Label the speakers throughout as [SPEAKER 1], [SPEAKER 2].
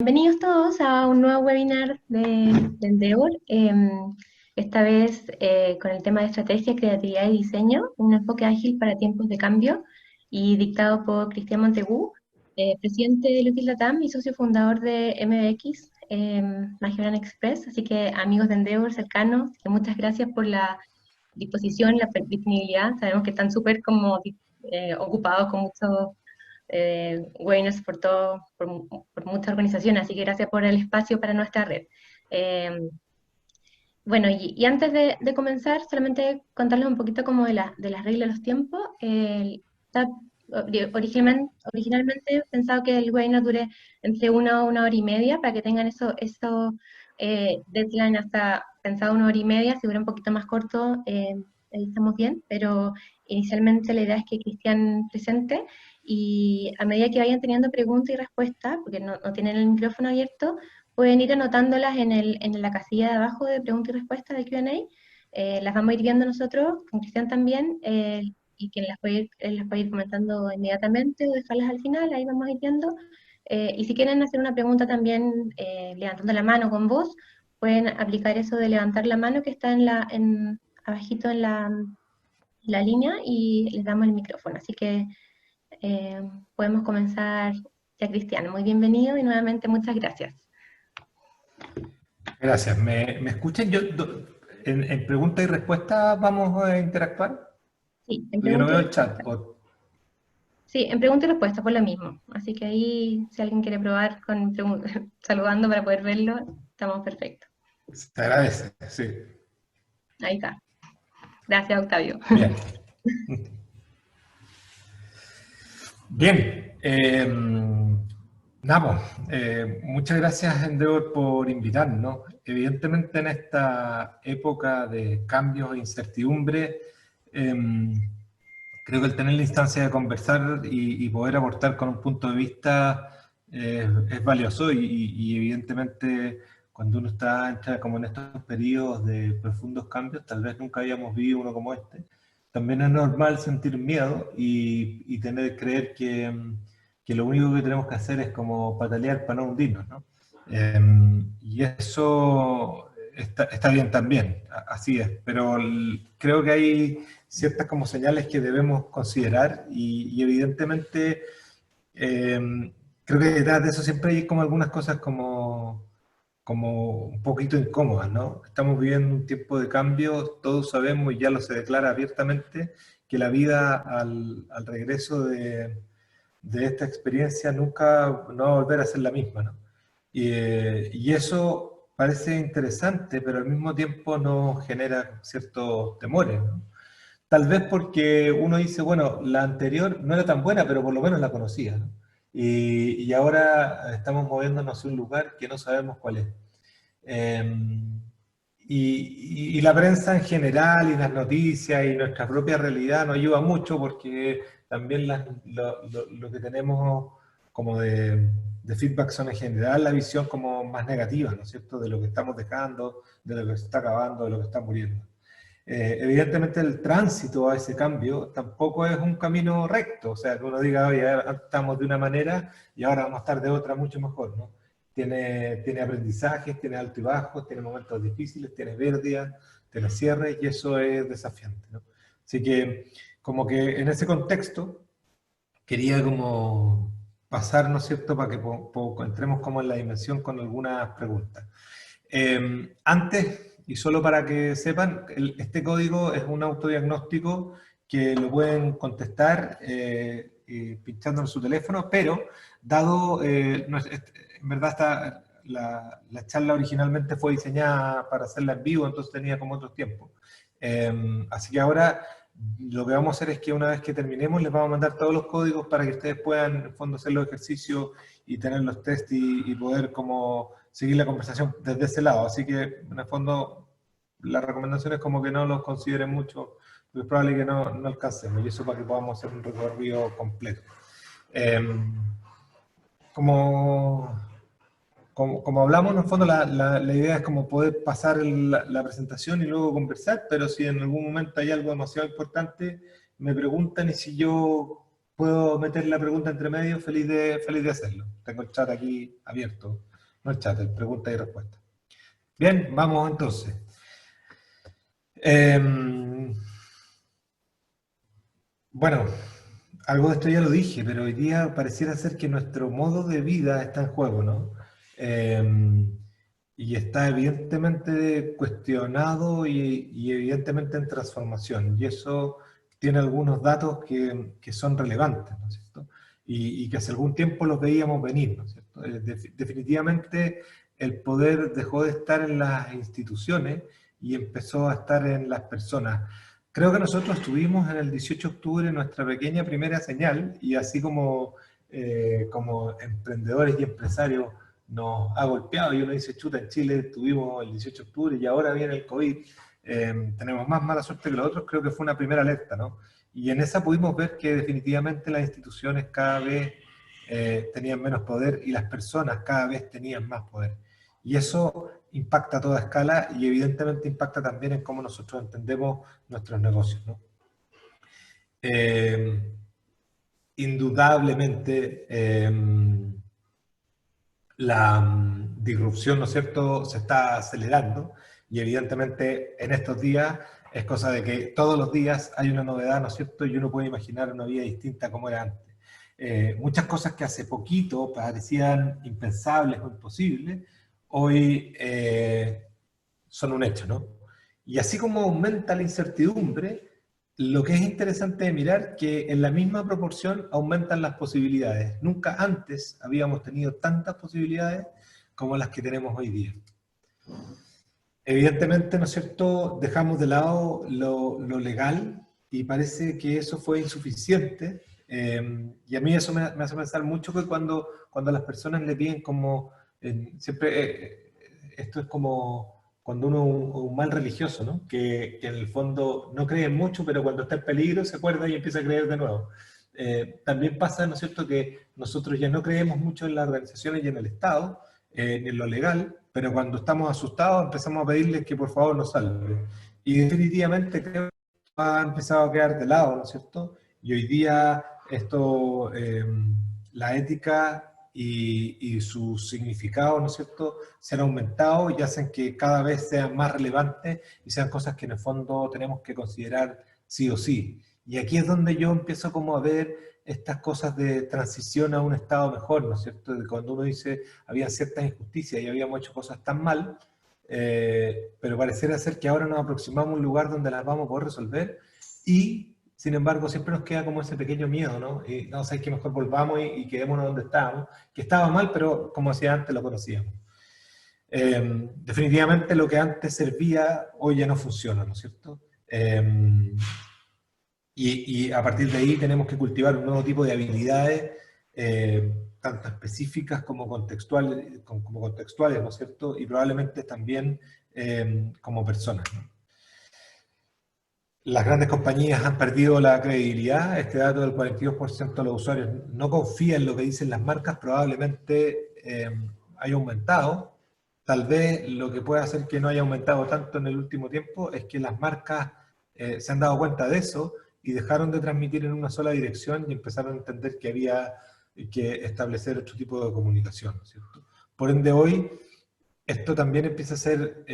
[SPEAKER 1] Bienvenidos todos a un nuevo webinar de Endeavor, esta vez con el tema de estrategia, creatividad y diseño, un enfoque ágil para tiempos de cambio, y dictado por Cristian Montegú, presidente de Lutis Latam y socio fundador de MBX, Magellan Express. Así que amigos de Endeavor cercanos, que muchas gracias por la disposición, la disponibilidad. Sabemos que están súper como ocupados con muchos webinars por mucha organización, así que gracias por el espacio para nuestra red. Eh, bueno, y antes de comenzar, solamente contarles un poquito como de las reglas de los tiempos. Originalmente he pensado que el webinar dure entre una hora y media, para que tengan deadline hasta pensado una hora y media. Si dura un poquito más corto, ahí estamos bien, pero inicialmente la idea es que Cristian presente, y a medida que vayan teniendo preguntas y respuestas, porque no tienen el micrófono abierto, pueden ir anotándolas en la casilla de abajo de preguntas y respuestas de Q&A. Las vamos a ir viendo nosotros, con Cristian también, y que él las puede ir comentando inmediatamente o dejarlas al final, ahí vamos a ir viendo. Y si quieren hacer una pregunta también levantando la mano con voz, pueden aplicar eso de levantar la mano que está abajito en la línea, y les damos el micrófono. Así que podemos comenzar ya, Cristian. Muy bienvenido y nuevamente muchas gracias.
[SPEAKER 2] Gracias. ¿Me escuchan? En pregunta y respuesta vamos a interactuar.
[SPEAKER 1] Sí, en
[SPEAKER 2] Porque yo no
[SPEAKER 1] pregunta y
[SPEAKER 2] veo el
[SPEAKER 1] respuesta.
[SPEAKER 2] chat.
[SPEAKER 1] Sí, en pregunta y respuesta por lo mismo. Así que ahí, si alguien quiere probar saludando para poder verlo, estamos perfectos.
[SPEAKER 2] Se agradece, sí.
[SPEAKER 1] Ahí está. Gracias, Octavio.
[SPEAKER 2] Bien. Bien. Nada, muchas gracias, Endeavor, por invitarnos. Evidentemente, en esta época de cambios e incertidumbre, creo que el tener la instancia de conversar y poder aportar con un punto de vista es valioso y evidentemente cuando uno entra como en estos periodos de profundos cambios, tal vez nunca habíamos vivido uno como este, también es normal sentir miedo y creer que lo único que tenemos que hacer es como patalear para no hundirnos, ¿no? Y eso está bien también, así es, pero creo que hay ciertas como señales que debemos considerar y evidentemente creo que detrás de eso siempre hay como algunas cosas como un poquito incómodas, ¿no? Estamos viviendo un tiempo de cambio, todos sabemos y ya lo se declara abiertamente que la vida al regreso de esta experiencia nunca no va a volver a ser la misma, ¿no? Y eso parece interesante, pero al mismo tiempo nos genera ciertos temores, ¿no? Tal vez porque uno dice, bueno, la anterior no era tan buena, pero por lo menos la conocía, ¿no? Y ahora estamos moviéndonos a un lugar que no sabemos cuál es. Eh, y la prensa en general y las noticias y nuestra propia realidad nos ayuda mucho porque también lo que tenemos como de feedback son en general la visión como más negativa, ¿no es cierto? De lo que estamos dejando, de lo que se está acabando, de lo que está muriendo. Evidentemente el tránsito a ese cambio tampoco es un camino recto, o sea, que uno diga, oye, ahora estamos de una manera y ahora vamos a estar de otra mucho mejor, ¿no? Tiene aprendizajes, tiene altos y bajos, tiene momentos difíciles, tiene pérdidas, tiene cierres y eso es desafiante, ¿no? Así que como que en ese contexto quería como pasar, ¿no es cierto?, para que entremos como en la dimensión con algunas preguntas. Antes, y solo para que sepan, este código es un autodiagnóstico que lo pueden contestar pinchando en su teléfono, pero dado, en verdad la charla originalmente fue diseñada para hacerla en vivo, entonces tenía como otros tiempos. Así que ahora lo que vamos a hacer es que una vez que terminemos les vamos a mandar todos los códigos para que ustedes puedan en el fondo hacer los ejercicios y tener los test y poder como seguir la conversación desde ese lado. Así que en el fondo la recomendación es como que no los consideren mucho, porque es probable que no alcancemos y eso para que podamos hacer un recorrido completo. Como como hablamos, en el fondo la idea es como poder pasar la presentación y luego conversar, pero si en algún momento hay algo demasiado importante, me preguntan y si yo puedo meter la pregunta entre medio, feliz de hacerlo. Tengo el chat aquí abierto, no el chat, el pregunta y respuesta. Bien, vamos entonces. Bueno, algo de esto ya lo dije, pero hoy día pareciera ser que nuestro modo de vida está en juego, ¿no? Y está evidentemente cuestionado y evidentemente en transformación. Y eso tiene algunos datos que son relevantes, ¿no es cierto? Y que hace algún tiempo los veíamos venir, ¿no es cierto? Definitivamente el poder dejó de estar en las instituciones y empezó a estar en las personas. Creo que nosotros tuvimos en el 18 de octubre nuestra pequeña primera señal y así como emprendedores y empresarios nos ha golpeado y uno dice, chuta, en Chile tuvimos el 18 de octubre y ahora viene el COVID, tenemos más mala suerte que los otros, creo que fue una primera alerta, ¿no? Y en esa pudimos ver que definitivamente las instituciones cada vez tenían menos poder y las personas cada vez tenían más poder. Y eso impacta a toda escala y evidentemente impacta también en cómo nosotros entendemos nuestros negocios, ¿no? Indudablemente la disrupción, ¿no es cierto?, se está acelerando y evidentemente en estos días es cosa de que todos los días hay una novedad, ¿no es cierto?, y uno puede imaginar una vida distinta como era antes. Muchas cosas que hace poquito parecían impensables o imposibles, hoy son un hecho, ¿no? Y así como aumenta la incertidumbre, lo que es interesante de mirar que en la misma proporción aumentan las posibilidades. Nunca antes habíamos tenido tantas posibilidades como las que tenemos hoy día. Evidentemente, ¿no es cierto?, dejamos de lado lo legal y parece que eso fue insuficiente. Y a mí eso me hace pensar mucho que cuando a las personas le piden como, siempre esto es como cuando uno es un mal religioso, ¿no? Que en el fondo no cree mucho, pero cuando está en peligro se acuerda y empieza a creer de nuevo. También pasa, ¿no es cierto?, que nosotros ya no creemos mucho en las organizaciones y en el Estado, ni en lo legal, pero cuando estamos asustados empezamos a pedirles que por favor nos salven. Y definitivamente creo que ha empezado a quedar de lado, ¿no es cierto? Y hoy día esto, la ética y su significado, ¿no es cierto?, se han aumentado y hacen que cada vez sean más relevantes y sean cosas que en el fondo tenemos que considerar sí o sí. Y aquí es donde yo empiezo como a ver estas cosas de transición a un estado mejor, ¿no es cierto? De cuando uno dice, había ciertas injusticias y habíamos hecho cosas tan mal, pero pareciera ser que ahora nos aproximamos a un lugar donde las vamos a poder resolver y, sin embargo, siempre nos queda como ese pequeño miedo, ¿no? Y no, sabes que mejor volvamos y quedémonos donde estábamos, que estaba mal, pero como decía antes, lo conocíamos. Definitivamente lo que antes servía, hoy ya no funciona, ¿no es cierto? Y a partir de ahí tenemos que cultivar un nuevo tipo de habilidades, tanto específicas como contextuales, ¿no es cierto? Y probablemente también como personas, ¿no? Las grandes compañías han perdido la credibilidad. Este dato del 42% de los usuarios no confía en lo que dicen las marcas, probablemente haya aumentado. Tal vez lo que puede hacer que no haya aumentado tanto en el último tiempo es que las marcas se han dado cuenta de eso y dejaron de transmitir en una sola dirección y empezaron a entender que había que establecer otro tipo de comunicación, ¿cierto? Por ende, hoy esto también empieza a ser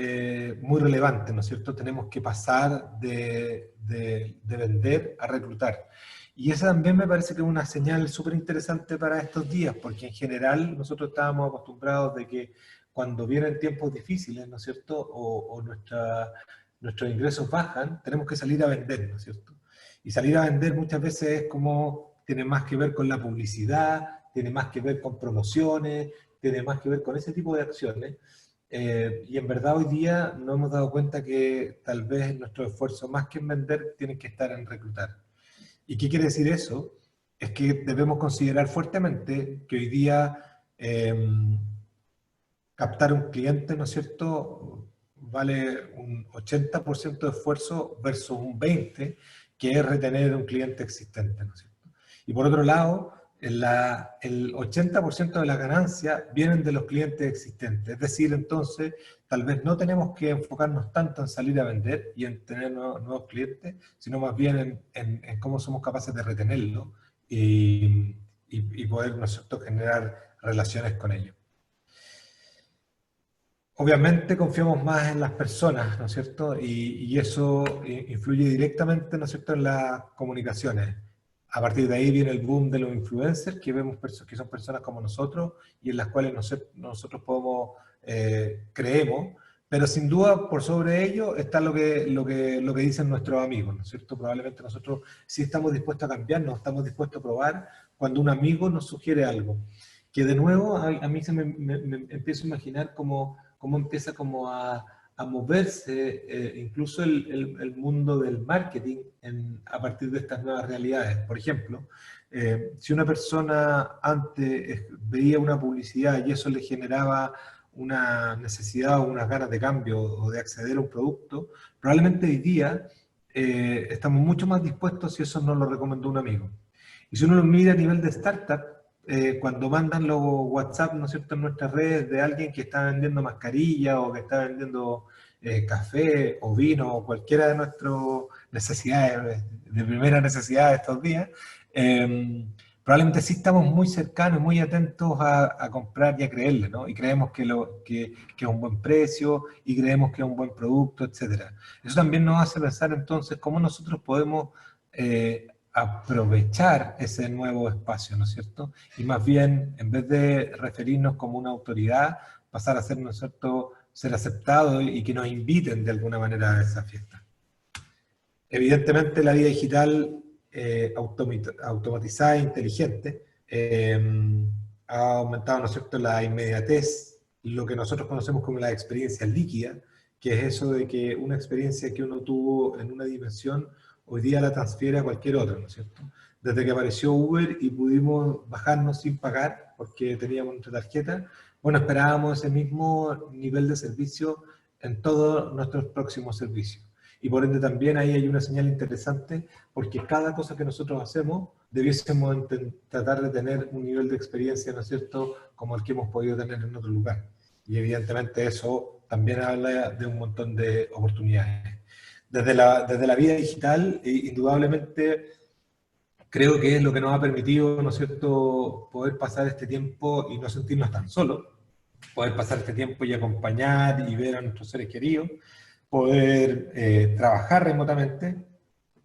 [SPEAKER 2] muy relevante, ¿no es cierto? Tenemos que pasar de vender a reclutar. Y esa también me parece que es una señal súper interesante para estos días, porque en general nosotros estábamos acostumbrados de que cuando vienen tiempos difíciles, ¿no es cierto? O nuestros ingresos bajan, tenemos que salir a vender, ¿no es cierto? Y salir a vender muchas veces es como, tiene más que ver con la publicidad, tiene más que ver con promociones, tiene más que ver con ese tipo de acciones. Y en verdad hoy día nos hemos dado cuenta que tal vez nuestro esfuerzo, más que en vender, tiene que estar en reclutar. ¿Y qué quiere decir eso? Es que debemos considerar fuertemente que hoy día captar un cliente, ¿no es cierto?, vale un 80% de esfuerzo versus un 20%, que es retener un cliente existente, ¿no es cierto? Y por otro lado, el 80% de la ganancia vienen de los clientes existentes. Es decir, entonces, tal vez no tenemos que enfocarnos tanto en salir a vender y en tener nuevos clientes, sino más bien en cómo somos capaces de retenerlos y poder, ¿no es cierto?, generar relaciones con ellos. Obviamente confiamos más en las personas, ¿no es cierto? Y eso influye directamente, ¿no es cierto?, en las comunicaciones. A partir de ahí viene el boom de los influencers, que vemos que son personas como nosotros y en las cuales nosotros podemos, creemos, pero sin duda por sobre ello está lo que dicen nuestros amigos, ¿no es cierto? Probablemente nosotros sí estamos dispuestos a cambiar, no estamos dispuestos a probar cuando un amigo nos sugiere algo. Que de nuevo a mí se me empiezo a imaginar cómo empieza como a moverse incluso el mundo del marketing a partir de estas nuevas realidades. Por ejemplo, si una persona antes veía una publicidad y eso le generaba una necesidad o unas ganas de cambio o de acceder a un producto, probablemente hoy día estamos mucho más dispuestos si eso nos lo recomendó un amigo. Y si uno lo mira a nivel de startup, cuando mandan los WhatsApp, ¿no es cierto?, en nuestras redes de alguien que está vendiendo mascarilla o que está vendiendo café o vino o cualquiera de nuestras necesidades, de primera necesidad de estos días, probablemente sí estamos muy cercanos, muy atentos a comprar y a creerle, ¿no? Y creemos que es un buen precio y creemos que es un buen producto, etc. Eso también nos hace pensar entonces cómo nosotros podemos aprovechar ese nuevo espacio, ¿no es cierto? Y más bien, en vez de referirnos como una autoridad, pasar a ser, ¿no es cierto?, ser aceptados y que nos inviten de alguna manera a esa fiesta. Evidentemente la vida digital automatizada e inteligente ha aumentado, ¿no es cierto?, la inmediatez, lo que nosotros conocemos como la experiencia líquida, que es eso de que una experiencia que uno tuvo en una dimensión hoy día la transfiere a cualquier otra, ¿no es cierto? Desde que apareció Uber y pudimos bajarnos sin pagar porque teníamos nuestra tarjeta, bueno, esperábamos ese mismo nivel de servicio en todos nuestros próximos servicios. Y por ende también ahí hay una señal interesante porque cada cosa que nosotros hacemos debiésemos tratar de tener un nivel de experiencia, ¿no es cierto?, como el que hemos podido tener en otro lugar. Y evidentemente eso también habla de un montón de oportunidades. Desde la vida digital, indudablemente, creo que es lo que nos ha permitido, ¿no es cierto?, poder pasar este tiempo y no sentirnos tan solos, poder pasar este tiempo y acompañar y ver a nuestros seres queridos, poder trabajar remotamente,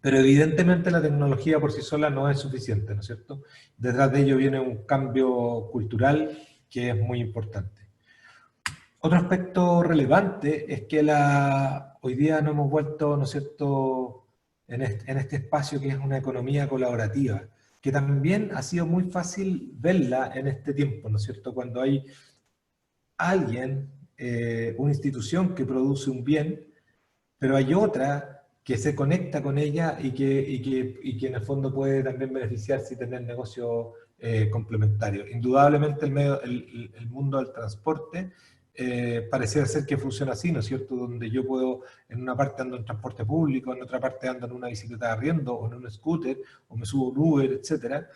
[SPEAKER 2] pero evidentemente la tecnología por sí sola no es suficiente, ¿no es cierto? Detrás de ello viene un cambio cultural que es muy importante. Otro aspecto relevante es que hoy día nos hemos vuelto, ¿no es cierto?, en este espacio que es una economía colaborativa, que también ha sido muy fácil verla en este tiempo, ¿no es cierto?, cuando hay alguien, una institución que produce un bien, pero hay otra que se conecta con ella y que en el fondo puede también beneficiarse y tener negocios complementarios. Indudablemente el mundo del transporte pareciera ser que funciona así, ¿no es cierto? Donde yo puedo, en una parte ando en transporte público, en otra parte ando en una bicicleta de arriendo, o en un scooter, o me subo a un Uber, etcétera.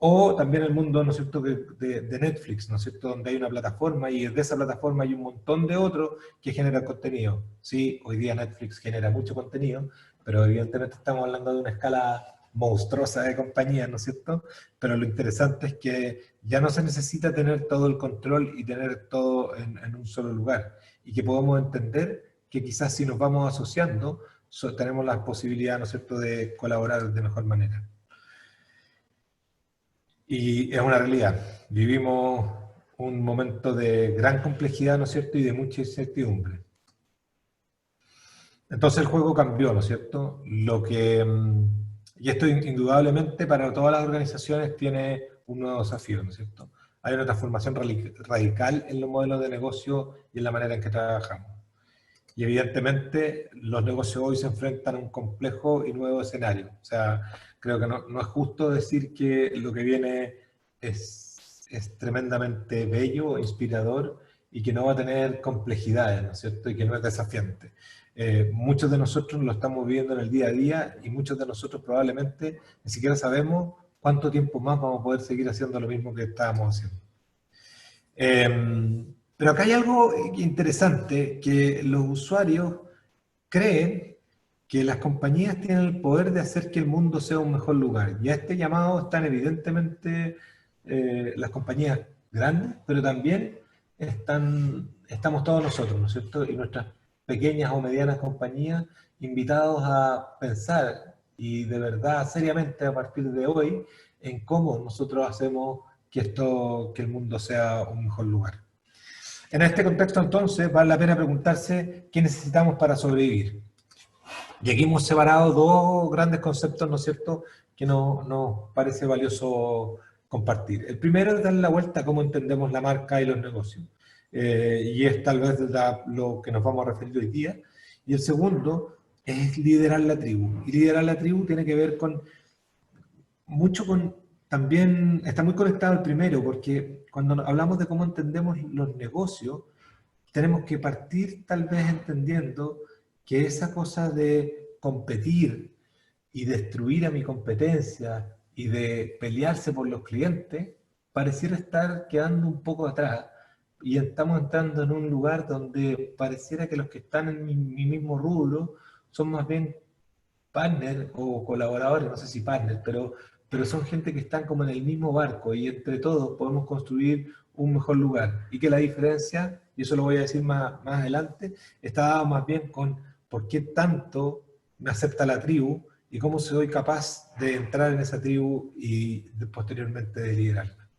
[SPEAKER 2] O también el mundo, ¿no es cierto?, de Netflix, ¿no es cierto?, donde hay una plataforma y de esa plataforma hay un montón de otros que generan contenido. Sí, hoy día Netflix genera mucho contenido, pero evidentemente estamos hablando de una escala monstruosa de compañías, ¿no es cierto? Pero lo interesante es que ya no se necesita tener todo el control y tener todo en un solo lugar, y que podemos entender que quizás si nos vamos asociando, tenemos la posibilidad, ¿no es cierto?, de colaborar de mejor manera. Y es una realidad. Vivimos un momento de gran complejidad, ¿no es cierto?, y de mucha incertidumbre. Entonces el juego cambió, ¿no es cierto? Y esto indudablemente para todas las organizaciones tiene un nuevo desafío, ¿no es cierto? Hay una transformación radical en los modelos de negocio y en la manera en que trabajamos. Y evidentemente los negocios hoy se enfrentan a un complejo y nuevo escenario. O sea, creo que no es justo decir que lo que viene es tremendamente bello, inspirador y que no va a tener complejidades, ¿no es cierto? Y que no es desafiante. Muchos de nosotros lo estamos viviendo en el día a día y muchos de nosotros probablemente ni siquiera sabemos cuánto tiempo más vamos a poder seguir haciendo lo mismo que estábamos haciendo. Pero acá hay algo interesante, que los usuarios creen que las compañías tienen el poder de hacer que el mundo sea un mejor lugar. Y a este llamado están evidentemente las compañías grandes, pero también estamos todos nosotros, ¿no es cierto? Y nuestras pequeñas o medianas compañías invitados a pensar y de verdad, seriamente, a partir de hoy, en cómo nosotros hacemos que el mundo sea un mejor lugar. En este contexto, entonces, vale la pena preguntarse qué necesitamos para sobrevivir. Y aquí hemos separado dos grandes conceptos, ¿no es cierto?, que nos parece valioso compartir. El primero es darle la vuelta a cómo entendemos la marca y los negocios. Y es tal vez lo que nos vamos a referir hoy día. Y el segundo es liderar la tribu. Y liderar la tribu tiene que ver también está muy conectado al primero, porque cuando hablamos de cómo entendemos los negocios, tenemos que partir tal vez entendiendo que esa cosa de competir y destruir a mi competencia y de pelearse por los clientes, pareciera estar quedando un poco atrás y estamos entrando en un lugar donde pareciera que los que están en mi mismo rubro son más bien partners o colaboradores, no sé si partners, pero son gente que están como en el mismo barco y entre todos podemos construir un mejor lugar. Y que la diferencia, y eso lo voy a decir más adelante, está dado más bien con por qué tanto me acepta la tribu y cómo soy capaz de entrar en esa tribu y posteriormente de liderarla.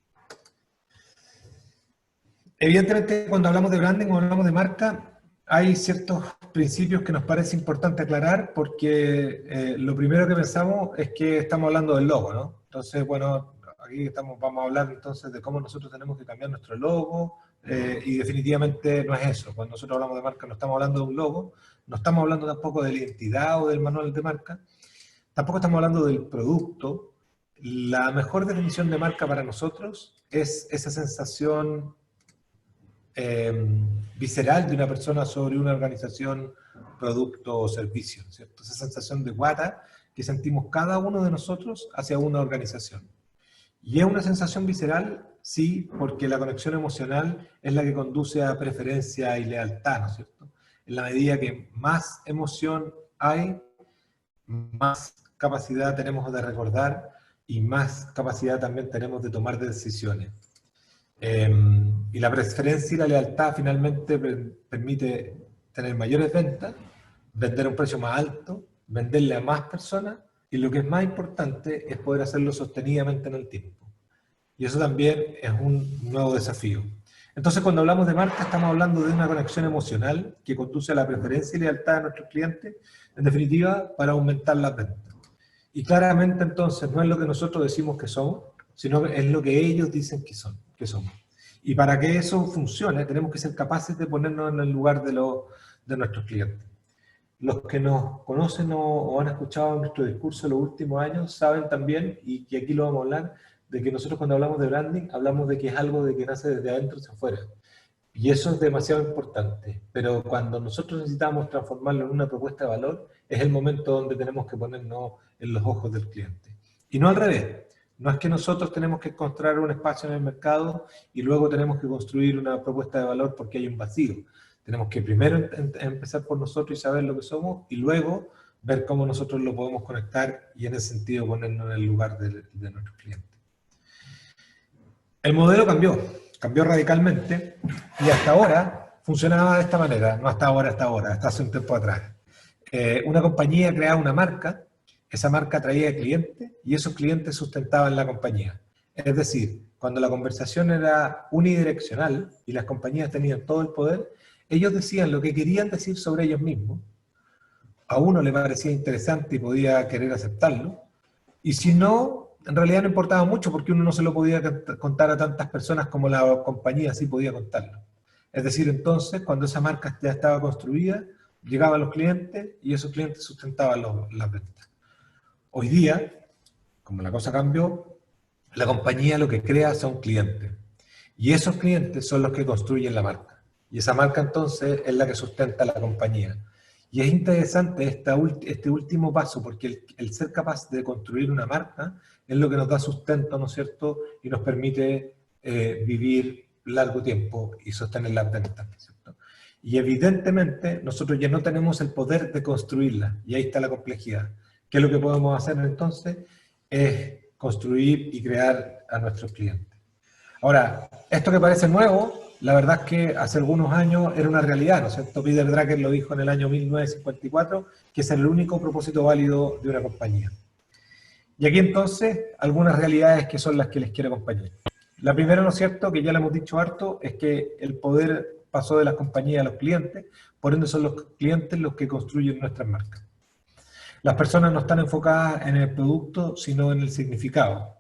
[SPEAKER 2] Evidentemente, cuando hablamos de branding o hablamos de marca, hay ciertos principios que nos parece importante aclarar porque lo primero que pensamos es que estamos hablando del logo, ¿no? Entonces, bueno, aquí vamos a hablar entonces de cómo nosotros tenemos que cambiar nuestro logo y definitivamente no es eso. Cuando nosotros hablamos de marca no estamos hablando de un logo, no estamos hablando tampoco de la identidad o del manual de marca, tampoco estamos hablando del producto. La mejor definición de marca para nosotros es esa sensación visceral de una persona sobre una organización, producto o servicio, ¿cierto? Esa sensación de guata que sentimos cada uno de nosotros hacia una organización. Y es una sensación visceral, sí, porque la conexión emocional es la que conduce a preferencia y lealtad, ¿no es cierto? En la medida que más emoción hay, más capacidad tenemos de recordar y más capacidad también tenemos de tomar decisiones. Y la preferencia y la lealtad finalmente permite tener mayores ventas, vender a un precio más alto, venderle a más personas y lo que es más importante es poder hacerlo sostenidamente en el tiempo. Y eso también es un nuevo desafío. Entonces, cuando hablamos de marca, estamos hablando de una conexión emocional que conduce a la preferencia y lealtad de nuestros clientes, en definitiva, para aumentar las ventas. Y claramente, entonces, no es lo que nosotros decimos que somos, sino que es lo que ellos dicen que somos. Y para que eso funcione, tenemos que ser capaces de ponernos en el lugar de nuestros clientes. Los que nos conocen o han escuchado nuestro discurso en los últimos años saben también, y que aquí lo vamos a hablar, de que nosotros cuando hablamos de branding, hablamos de que es algo de que nace desde adentro hacia afuera. Y eso es demasiado importante. Pero cuando nosotros necesitamos transformarlo en una propuesta de valor, es el momento donde tenemos que ponernos en los ojos del cliente. Y no al revés. No es que nosotros tenemos que encontrar un espacio en el mercado y luego tenemos que construir una propuesta de valor porque hay un vacío. Tenemos que primero empezar por nosotros y saber lo que somos y luego ver cómo nosotros lo podemos conectar y en ese sentido ponernos en el lugar de nuestros clientes. El modelo cambió radicalmente y hasta ahora funcionaba de esta manera, no hasta ahora, hasta hace un tiempo atrás. Una compañía creaba una marca, esa marca atraía clientes y esos clientes sustentaban la compañía. Es decir, cuando la conversación era unidireccional y las compañías tenían todo el poder, ellos decían lo que querían decir sobre ellos mismos, a uno le parecía interesante y podía querer aceptarlo, y si no, en realidad no importaba mucho porque uno no se lo podía contar a tantas personas como la compañía sí podía contarlo. Es decir, entonces, cuando esa marca ya estaba construida, llegaban los clientes y esos clientes sustentaban las ventas. Hoy día, como la cosa cambió, la compañía lo que crea son clientes. Y esos clientes son los que construyen la marca. Y esa marca entonces es la que sustenta la compañía. Y es interesante este último paso porque el ser capaz de construir una marca es lo que nos da sustento, ¿no es cierto? Y nos permite vivir largo tiempo y sostener las ventas, ¿no es cierto? Y evidentemente nosotros ya no tenemos el poder de construirla, y ahí está la complejidad. ¿Qué es lo que podemos hacer entonces? Es construir y crear a nuestros clientes. Ahora, esto que parece nuevo, la verdad es que hace algunos años era una realidad, ¿no es cierto? Peter Drucker lo dijo en el año 1954, que es el único propósito válido de una compañía. Y aquí entonces, algunas realidades que son las que les quiero acompañar. La primera, ¿no es cierto?, que ya lo hemos dicho harto, es que el poder pasó de las compañías a los clientes, por ende son los clientes los que construyen nuestras marcas. Las personas no están enfocadas en el producto, sino en el significado.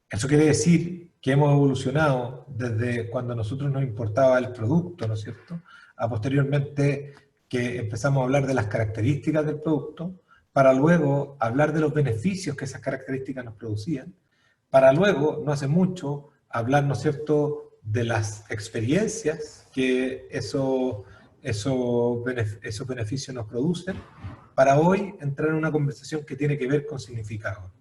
[SPEAKER 2] Eso quiere decir que hemos evolucionado desde cuando a nosotros nos importaba el producto, ¿no es cierto?, a posteriormente que empezamos a hablar de las características del producto, para luego hablar de los beneficios que esas características nos producían, para luego, no hace mucho, hablar, ¿no es cierto?, de las experiencias que esos beneficios nos producen, para hoy entrar en una conversación que tiene que ver con significado.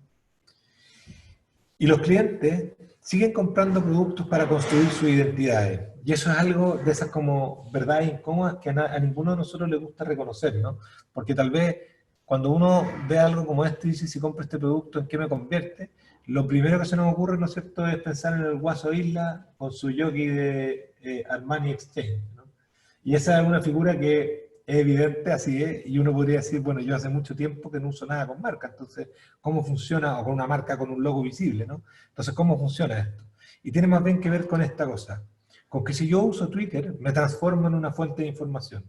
[SPEAKER 2] Y los clientes siguen comprando productos para construir sus identidades. Y eso es algo de esas como verdades incómodas que a ninguno de nosotros le gusta reconocer, ¿no? Porque tal vez cuando uno ve algo como esto y dice, si compro este producto, ¿en qué me convierte? Lo primero que se nos ocurre, ¿no es cierto?, es pensar en el Guaso Isla con su jockey de Armani Exchange, ¿no? Y esa es una figura que es evidente, así es, y uno podría decir, bueno, yo hace mucho tiempo que no uso nada con marca, entonces, ¿cómo funciona? O con una marca con un logo visible, ¿no? Entonces, ¿cómo funciona esto? Y tiene más bien que ver con esta cosa, con que si yo uso Twitter, me transformo en una fuente de información.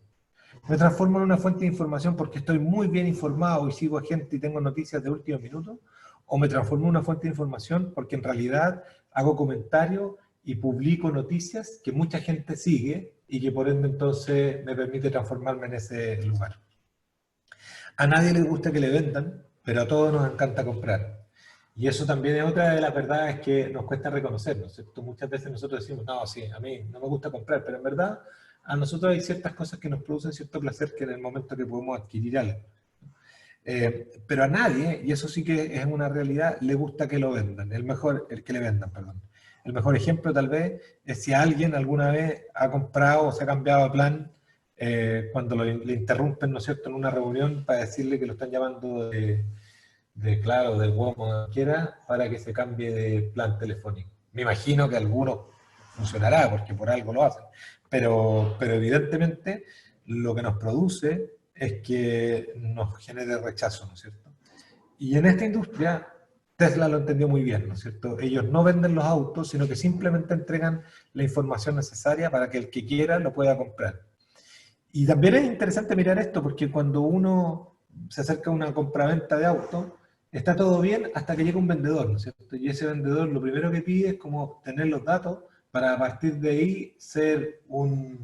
[SPEAKER 2] Me transformo en una fuente de información porque estoy muy bien informado y sigo a gente y tengo noticias de último minuto, o me transformo en una fuente de información porque en realidad hago comentarios y publico noticias que mucha gente sigue y que por ende entonces me permite transformarme en ese lugar. A nadie le gusta que le vendan, pero a todos nos encanta comprar. Y eso también es otra de las verdades que nos cuesta reconocer, ¿no es cierto? Muchas veces nosotros decimos, no, sí, a mí no me gusta comprar, pero en verdad a nosotros hay ciertas cosas que nos producen cierto placer que en el momento que podemos adquirir algo. Pero a nadie, y eso sí que es una realidad, le gusta que lo vendan, el que le vendan, perdón. El mejor ejemplo tal vez es si alguien alguna vez ha comprado o se ha cambiado de plan cuando le interrumpen, ¿no es cierto?, en una reunión para decirle que lo están llamando claro, del WOM quiera, para que se cambie de plan telefónico. Me imagino que algunos funcionará, porque por algo lo hacen, pero evidentemente lo que nos produce es que nos genere rechazo, ¿no es cierto? Y en esta industria, Tesla lo entendió muy bien, ¿no es cierto? Ellos no venden los autos, sino que simplemente entregan la información necesaria para que el que quiera lo pueda comprar. Y también es interesante mirar esto, porque cuando uno se acerca a una compraventa de autos, está todo bien hasta que llega un vendedor, ¿no es cierto? Y ese vendedor lo primero que pide es como tener los datos para a partir de ahí ser no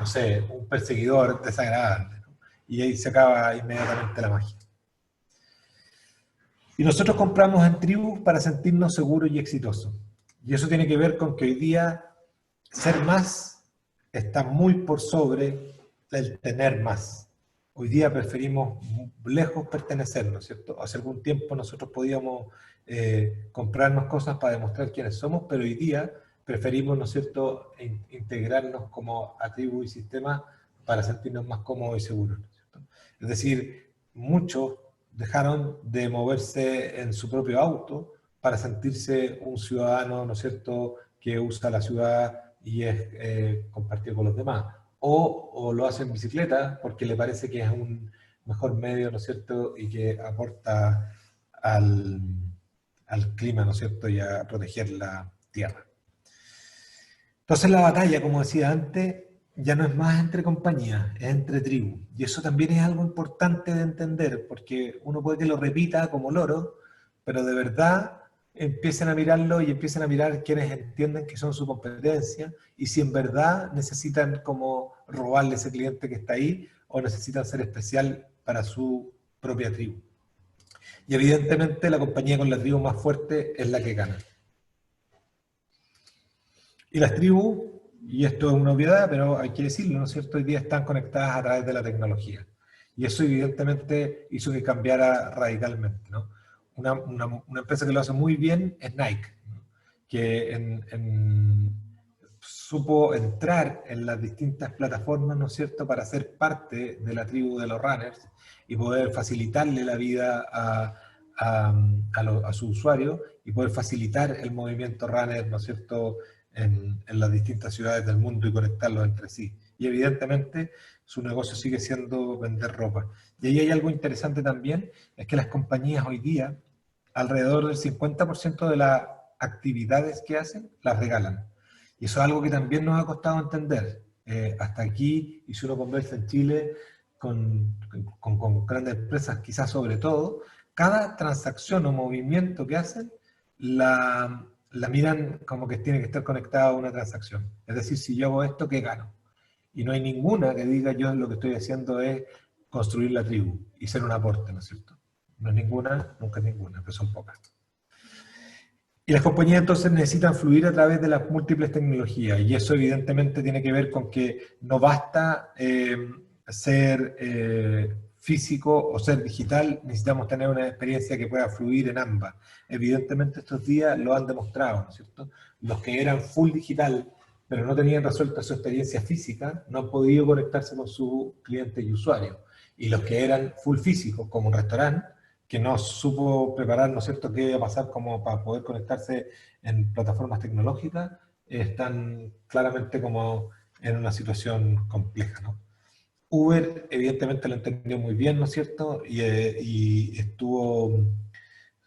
[SPEAKER 2] sé, un perseguidor desagradable, ¿no? Y ahí se acaba inmediatamente la magia. Y nosotros compramos en tribus para sentirnos seguros y exitosos. Y eso tiene que ver con que hoy día ser más está muy por sobre el tener más. Hoy día preferimos lejos pertenecer, ¿no es cierto? Hace algún tiempo nosotros podíamos comprarnos cosas para demostrar quiénes somos, pero hoy día preferimos, ¿no es cierto?, integrarnos como a tribu y sistema para sentirnos más cómodos y seguros, ¿no es cierto? Es decir, muchos dejaron de moverse en su propio auto para sentirse un ciudadano, ¿no es cierto?, que usa la ciudad y es compartido con los demás. O lo hace en bicicleta porque le parece que es un mejor medio, ¿no es cierto?, y que aporta al clima, ¿no es cierto?, y a proteger la tierra. Entonces la batalla, como decía antes, ya no es más entre compañías, es entre tribus. Y eso también es algo importante de entender, porque uno puede que lo repita como loro, pero de verdad empiecen a mirarlo y empiecen a mirar quienes entienden que son su competencia y si en verdad necesitan como robarle ese cliente que está ahí o necesitan ser especial para su propia tribu. Y evidentemente la compañía con la tribu más fuerte es la que gana. Y las tribus, y esto es una obviedad, pero hay que decirlo, ¿no es cierto?, hoy día están conectadas a través de la tecnología. Y eso evidentemente hizo que cambiara radicalmente, ¿no? Una empresa que lo hace muy bien es Nike, ¿no?, que supo entrar en las distintas plataformas, ¿no es cierto?, para ser parte de la tribu de los runners y poder facilitarle la vida a su usuario y poder facilitar el movimiento runner, ¿no es cierto?, en las distintas ciudades del mundo y conectarlos entre sí. Y evidentemente su negocio sigue siendo vender ropa. Y ahí hay algo interesante también, es que las compañías hoy día, alrededor del 50% de las actividades que hacen, las regalan. Y eso es algo que también nos ha costado entender. Hasta aquí, y si uno conversa en Chile con grandes empresas, quizás sobre todo, cada transacción o movimiento que hacen, la miran como que tiene que estar conectada a una transacción. Es decir, si yo hago esto, ¿qué gano? Y no hay ninguna que diga yo lo que estoy haciendo es construir la tribu y ser un aporte, ¿no es cierto? No es ninguna, nunca es ninguna, pero son pocas. Y las compañías entonces necesitan fluir a través de las múltiples tecnologías, y eso evidentemente tiene que ver con que no basta ser físico o ser digital, necesitamos tener una experiencia que pueda fluir en ambas. Evidentemente estos días lo han demostrado, ¿no es cierto? Los que eran full digital, pero no tenían resuelta su experiencia física, no han podido conectarse con sus clientes y usuarios. Y los que eran full físicos, como un restaurante, que no supo preparar, ¿no es cierto?, qué iba a pasar como para poder conectarse en plataformas tecnológicas, están claramente como en una situación compleja, ¿no? Uber evidentemente lo entendió muy bien, ¿no es cierto?, y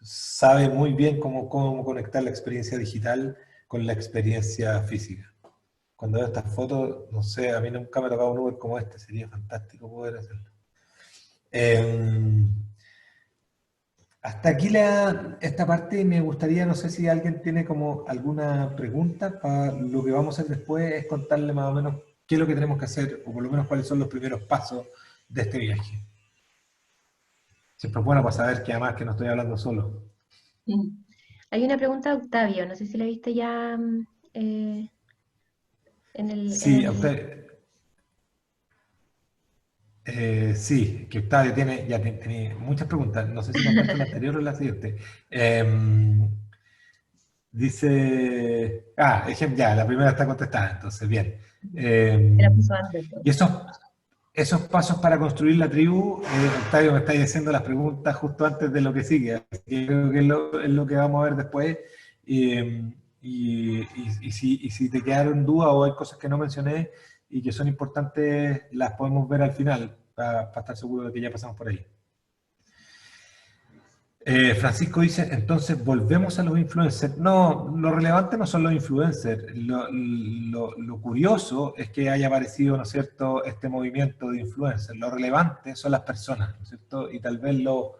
[SPEAKER 2] sabe muy bien cómo conectar la experiencia digital con la experiencia física. Cuando veo estas fotos, no sé, a mí nunca me ha tocado un Uber como este, sería fantástico poder hacerlo. Hasta aquí esta parte. Me gustaría, no sé si alguien tiene como alguna pregunta. Para lo que vamos a hacer después es contarle más o menos qué es lo que tenemos que hacer, o por lo menos cuáles son los primeros pasos de este viaje. Siempre es bueno para saber que además que no estoy hablando solo.
[SPEAKER 1] Hay una pregunta de Octavio, no sé si la viste ya
[SPEAKER 2] Sí, a usted... sí, que Octavio tiene muchas preguntas. No sé si contesto la anterior o la siguiente. Dice... ya, la primera está contestada, entonces, bien.
[SPEAKER 1] Era puso antes.
[SPEAKER 2] Y esos pasos para construir la tribu, Octavio me está diciendo las preguntas justo antes de lo que sigue, así que creo que es lo que vamos a ver después. Y si te quedaron dudas o hay cosas que no mencioné y que son importantes, las podemos ver al final, para estar seguro de que ya pasamos por ahí. Francisco dice, entonces, ¿volvemos a los influencers? No, lo relevante no son los influencers. Lo curioso es que haya aparecido, ¿no es cierto?, este movimiento de influencers. Lo relevante son las personas, ¿no es cierto? Y tal vez los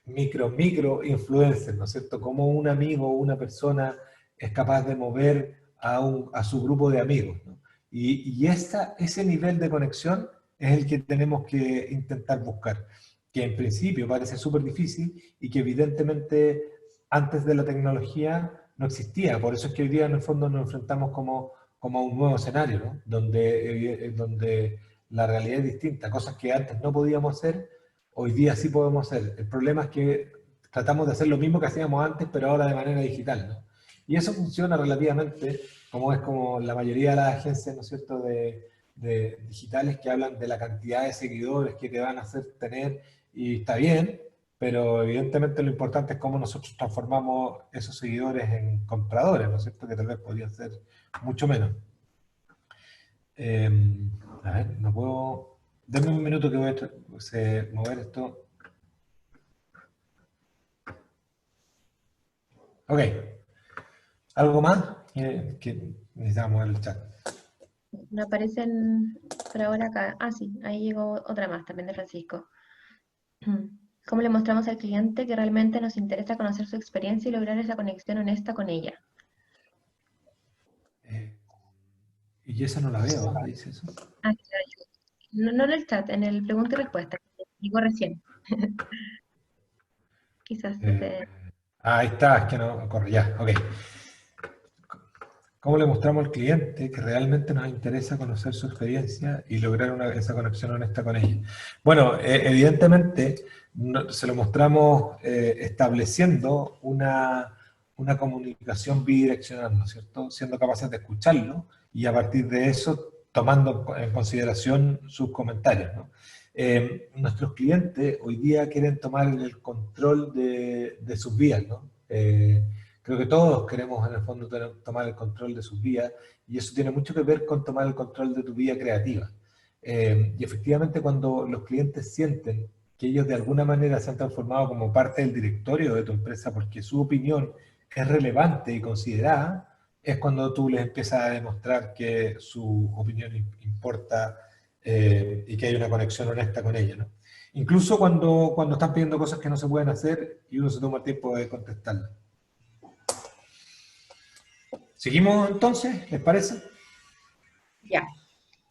[SPEAKER 2] micro influencers, ¿no es cierto? Cómo un amigo o una persona es capaz de mover a su grupo de amigos, ¿no? Y ese nivel de conexión es el que tenemos que intentar buscar, que en principio parece súper difícil y que evidentemente antes de la tecnología no existía. Por eso es que hoy día en el fondo nos enfrentamos como a un nuevo escenario, ¿no? Donde la realidad es distinta. Cosas que antes no podíamos hacer, hoy día sí podemos hacer. El problema es que tratamos de hacer lo mismo que hacíamos antes, pero ahora de manera digital, ¿no? Y eso funciona relativamente, como es como la mayoría de las agencias, ¿no es cierto?, de digitales que hablan de la cantidad de seguidores que te van a hacer tener, y está bien, pero evidentemente lo importante es cómo nosotros transformamos esos seguidores en compradores, ¿no es cierto?, que tal vez podrían ser mucho menos. A ver, no puedo... Denme un minuto que voy a mover esto. Ok. ¿Algo más que necesitamos en el chat?
[SPEAKER 1] No aparecen por ahora acá. Ah, sí, ahí llegó otra más, también de Francisco. ¿Cómo le mostramos al cliente que realmente nos interesa conocer su experiencia y lograr esa conexión honesta con ella?
[SPEAKER 2] Y esa no la veo, ¿dónde dice eso?
[SPEAKER 1] Ah, claro. No en el chat, en el pregunta y respuesta, que llegó recién. Quizás
[SPEAKER 2] ahí está, es que no corre, ya, ok. ¿Cómo le mostramos al cliente que realmente nos interesa conocer su experiencia y lograr esa conexión honesta con ella? Bueno, evidentemente se lo mostramos estableciendo una comunicación bidireccional, ¿no es cierto? Siendo capaces de escucharlo y a partir de eso tomando en consideración sus comentarios, ¿no? Nuestros clientes hoy día quieren tomar el control de sus vidas, ¿no? Creo que todos queremos en el fondo tomar el control de sus vidas, y eso tiene mucho que ver con tomar el control de tu vida creativa. Y efectivamente cuando los clientes sienten que ellos de alguna manera se han transformado como parte del directorio de tu empresa porque su opinión es relevante y considerada, es cuando tú les empiezas a demostrar que su opinión importa, y que hay una conexión honesta con ella, ¿no? Incluso cuando están pidiendo cosas que no se pueden hacer y uno se toma el tiempo de contestarlas. ¿Seguimos entonces? ¿Les parece?
[SPEAKER 1] Ya.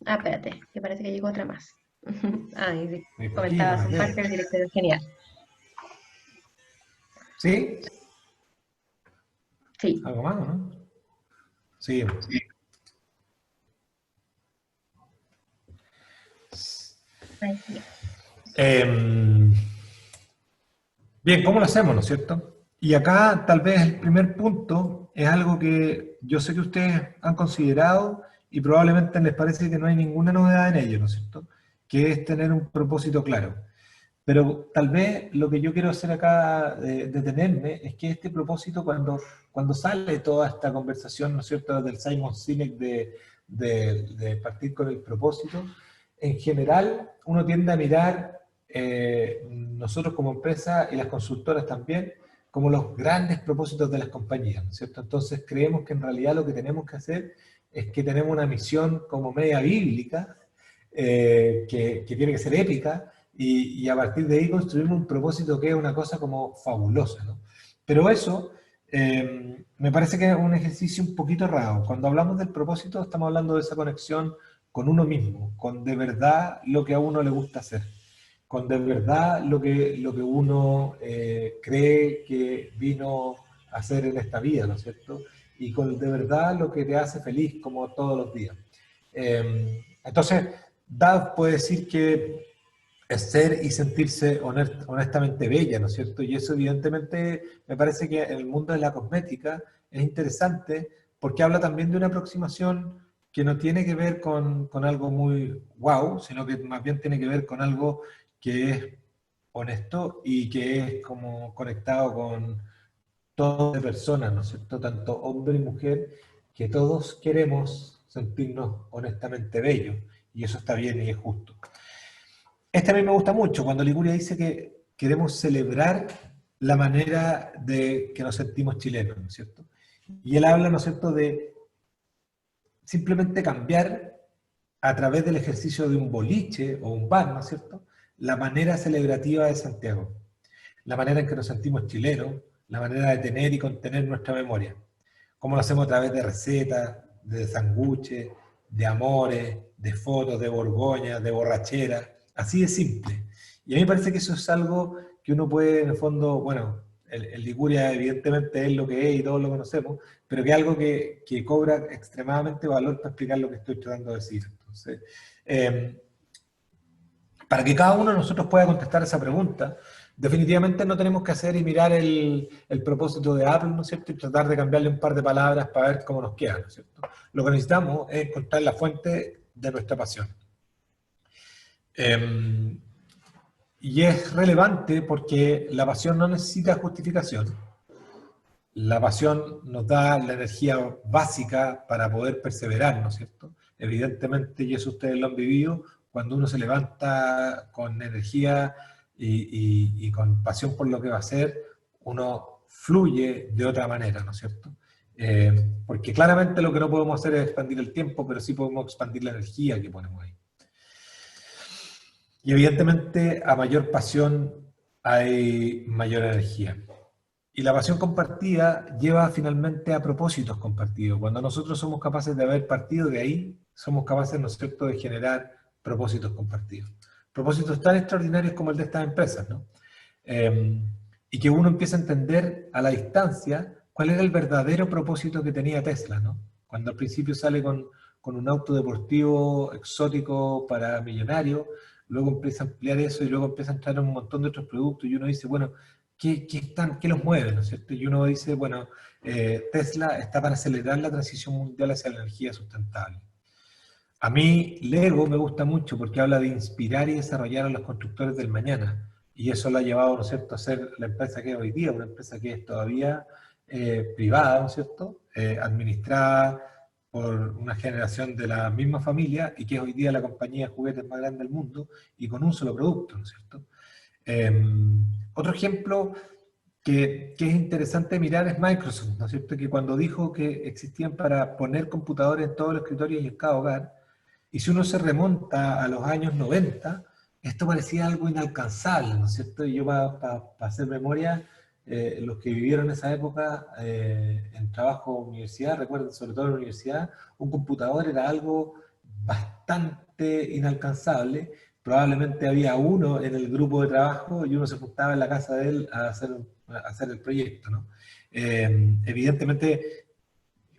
[SPEAKER 1] Ah, espérate, que parece que llegó otra más. Ah, y sí,
[SPEAKER 2] Muy
[SPEAKER 1] comentaba,
[SPEAKER 2] poquito,
[SPEAKER 1] son parte del directorio genial.
[SPEAKER 2] ¿Sí?
[SPEAKER 1] Sí.
[SPEAKER 2] ¿Algo más, no? Seguimos.
[SPEAKER 1] Ahí sí.
[SPEAKER 2] Bien, ¿cómo lo hacemos, no es cierto? Y acá tal vez el primer punto es algo que yo sé que ustedes han considerado y probablemente les parece que no hay ninguna novedad en ello, ¿no es cierto? Que es tener un propósito claro. Pero tal vez lo que yo quiero hacer acá, detenerme, es que este propósito, cuando sale toda esta conversación, ¿no es cierto?, del Simon Sinek de partir con el propósito, en general uno tiende a mirar, nosotros como empresa y las consultoras también, como los grandes propósitos de las compañías, ¿no es cierto? Entonces creemos que en realidad lo que tenemos que hacer es que tenemos una misión como media bíblica, que tiene que ser épica, y a partir de ahí construimos un propósito que es una cosa como fabulosa, ¿no? Pero eso, me parece que es un ejercicio un poquito errado. Cuando hablamos del propósito estamos hablando de esa conexión con uno mismo, con de verdad lo que a uno le gusta hacer, con de verdad lo que uno, cree que vino a hacer en esta vida, ¿no es cierto? Y con de verdad lo que te hace feliz como todos los días. Entonces, Dad puede decir que es ser y sentirse honestamente bella, ¿no es cierto? Y eso evidentemente me parece que en el mundo de la cosmética es interesante porque habla también de una aproximación que no tiene que ver con algo muy wow, sino que más bien tiene que ver con algo que es honesto y que es como conectado con todas las personas, ¿no es cierto? Tanto hombre y mujer, que todos queremos sentirnos honestamente bellos, y eso está bien y es justo. Este a mí me gusta mucho, cuando Liguria dice que queremos celebrar la manera de que nos sentimos chilenos, ¿no es cierto? Y él habla, ¿no es cierto?, de simplemente cambiar a través del ejercicio de un boliche o un bar, ¿no es cierto?, la manera celebrativa de Santiago, la manera en que nos sentimos chilenos, la manera de tener y contener nuestra memoria. Cómo lo hacemos a través de recetas, de sanguches, de amores, de fotos, de Borgoña, de borrachera, así de simple. Y a mí me parece que eso es algo que uno puede, en el fondo, bueno, el Liguria evidentemente es lo que es y todos lo conocemos, pero que es algo que cobra extremadamente valor para explicar lo que estoy tratando de decir. Entonces, para que cada uno de nosotros pueda contestar esa pregunta, definitivamente no tenemos que hacer y mirar el propósito de Apple, ¿no es cierto?, y tratar de cambiarle un par de palabras para ver cómo nos queda, ¿no es cierto? Lo que necesitamos es encontrar la fuente de nuestra pasión. Y es relevante porque la pasión no necesita justificación. La pasión nos da la energía básica para poder perseverar, ¿no es cierto? Evidentemente, y eso ustedes lo han vivido, cuando uno se levanta con energía y con pasión por lo que va a hacer, uno fluye de otra manera, ¿no es cierto? Porque claramente lo que no podemos hacer es expandir el tiempo, pero sí podemos expandir la energía que ponemos ahí. Y evidentemente, a mayor pasión hay mayor energía. Y la pasión compartida lleva finalmente a propósitos compartidos. Cuando nosotros somos capaces de haber partido de ahí, somos capaces, ¿no es cierto?, de generar propósitos compartidos. Propósitos tan extraordinarios como el de estas empresas, ¿no? Y que uno empieza a entender a la distancia cuál era el verdadero propósito que tenía Tesla, ¿no? Cuando al principio sale con un auto deportivo exótico para millonarios, luego empieza a ampliar eso y luego empieza a entrar en un montón de otros productos y uno dice, bueno, qué los mueve, ¿no es cierto? Y uno dice, bueno, Tesla está para acelerar la transición mundial hacia la energía sustentable. A mí Lego me gusta mucho porque habla de inspirar y desarrollar a los constructores del mañana. Y eso lo ha llevado, ¿no es cierto?, a ser la empresa que es hoy día, una empresa que es todavía privada, ¿no es cierto?, administrada por una generación de la misma familia y que es hoy día la compañía de juguetes más grande del mundo y con un solo producto, ¿no es cierto? Otro ejemplo que es interesante mirar es Microsoft, ¿no es cierto?, que cuando dijo que existían para poner computadores en todos los escritorios y en cada hogar, y si uno se remonta a los años 90, esto parecía algo inalcanzable, ¿no es cierto? Y yo para hacer memoria, los que vivieron esa época en trabajo o universidad, recuerden, sobre todo en la universidad, un computador era algo bastante inalcanzable. Probablemente había uno en el grupo de trabajo y uno se juntaba en la casa de él a hacer el proyecto, ¿no? Evidentemente,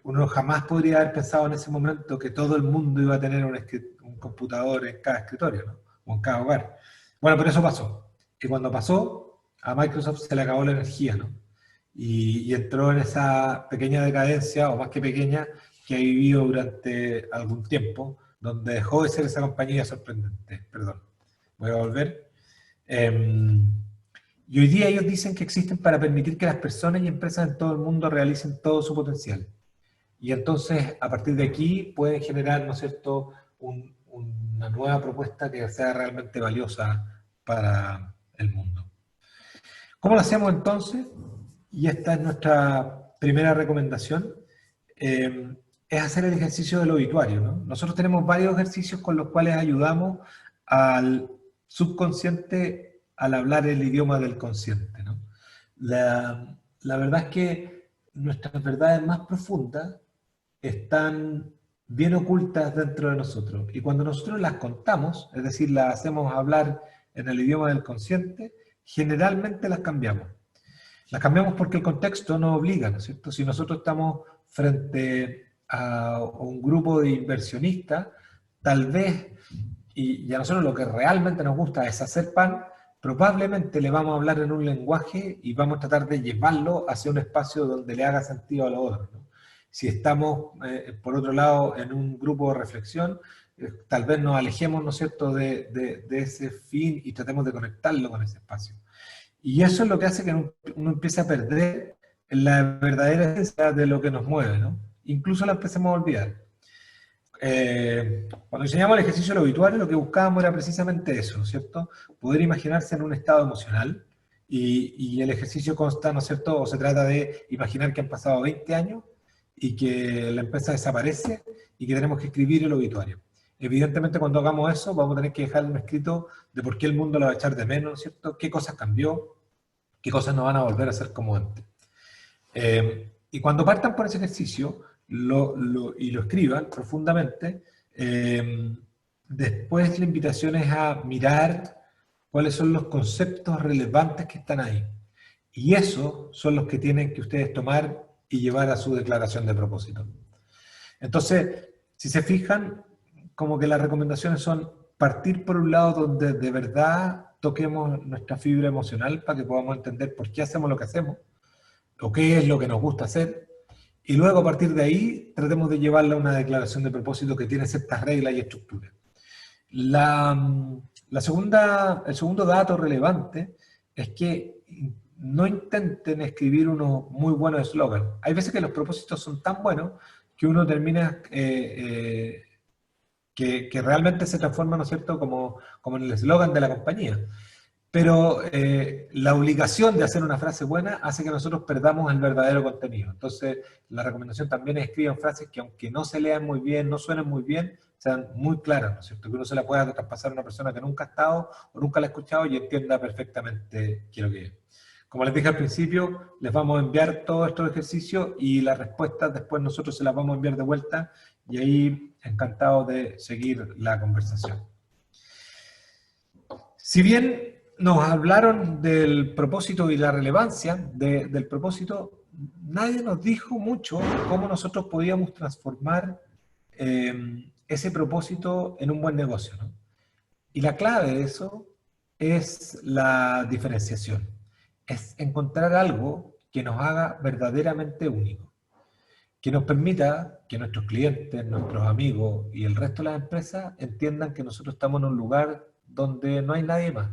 [SPEAKER 2] uno jamás podría haber pensado en ese momento que todo el mundo iba a tener un computador en cada escritorio, ¿no? O en cada hogar. Bueno, pero eso pasó. Y cuando pasó, a Microsoft se le acabó la energía, ¿no? Y entró en esa pequeña decadencia, o más que pequeña, que ha vivido durante algún tiempo, donde dejó de ser esa compañía sorprendente. Perdón, voy a volver. Y hoy día ellos dicen que existen para permitir que las personas y empresas en todo el mundo realicen todo su potencial. Y entonces, a partir de aquí, pueden generar, ¿no es cierto?, una nueva propuesta que sea realmente valiosa para el mundo. ¿Cómo lo hacemos entonces? Y esta es nuestra primera recomendación, es hacer el ejercicio del obituario, ¿no? Nosotros tenemos varios ejercicios con los cuales ayudamos al subconsciente al hablar el idioma del consciente, ¿no? La verdad es que nuestras verdades más profundas están bien ocultas dentro de nosotros. Y cuando nosotros las contamos, es decir, las hacemos hablar en el idioma del consciente, generalmente las cambiamos. Las cambiamos porque el contexto nos obliga, ¿no es cierto? Si nosotros estamos frente a un grupo de inversionistas, tal vez, y a nosotros lo que realmente nos gusta es hacer pan, probablemente le vamos a hablar en un lenguaje y vamos a tratar de llevarlo hacia un espacio donde le haga sentido a los otros, ¿no? Si estamos, por otro lado, en un grupo de reflexión, tal vez nos alejemos, ¿no es cierto?, de ese fin y tratemos de conectarlo con ese espacio. Y eso es lo que hace que uno empiece a perder la verdadera esencia de lo que nos mueve, ¿no? Incluso la empecemos a olvidar. Cuando diseñamos el ejercicio del obituario, lo que buscábamos era precisamente eso, ¿no es cierto? Poder imaginarse en un estado emocional y el ejercicio consta, ¿no es cierto?, o se trata de imaginar que han pasado 20 años y que la empresa desaparece y que tenemos que escribir el obituario. Evidentemente, cuando hagamos eso, vamos a tener que dejar un escrito de por qué el mundo la va a echar de menos, ¿no es cierto?, qué cosas cambió, qué cosas no van a volver a ser como antes. Y cuando partan por ese ejercicio y lo escriban profundamente, después la invitación es a mirar cuáles son los conceptos relevantes que están ahí. Y esos son los que tienen que ustedes tomar y llevar a su declaración de propósito. Entonces, si se fijan, como que las recomendaciones son partir por un lado donde de verdad toquemos nuestra fibra emocional para que podamos entender por qué hacemos lo que hacemos, o qué es lo que nos gusta hacer, y luego a partir de ahí tratemos de llevarla a una declaración de propósito que tiene ciertas reglas y estructuras. El segundo dato relevante es que no intenten escribir unos muy buenos eslogans. Hay veces que los propósitos son tan buenos que uno termina que realmente se transforma, ¿no es cierto?, como en el eslogan de la compañía. Pero la obligación de hacer una frase buena hace que nosotros perdamos el verdadero contenido. Entonces, la recomendación también es escriban frases que aunque no se lean muy bien, no suenen muy bien, sean muy claras, ¿no es cierto?, que uno se la pueda traspasar a una persona que nunca ha estado o nunca la ha escuchado y entienda perfectamente qué es lo que es. Como les dije al principio, les vamos a enviar todos estos ejercicios y las respuestas después nosotros se las vamos a enviar de vuelta y ahí encantado de seguir la conversación. Si bien nos hablaron del propósito y la relevancia del propósito, nadie nos dijo mucho cómo nosotros podíamos transformar ese propósito en un buen negocio, ¿no? Y la clave de eso es la diferenciación. es encontrar algo que nos haga verdaderamente único, que nos permita que nuestros clientes, nuestros amigos y el resto de las empresas entiendan que nosotros estamos en un lugar donde no hay nadie más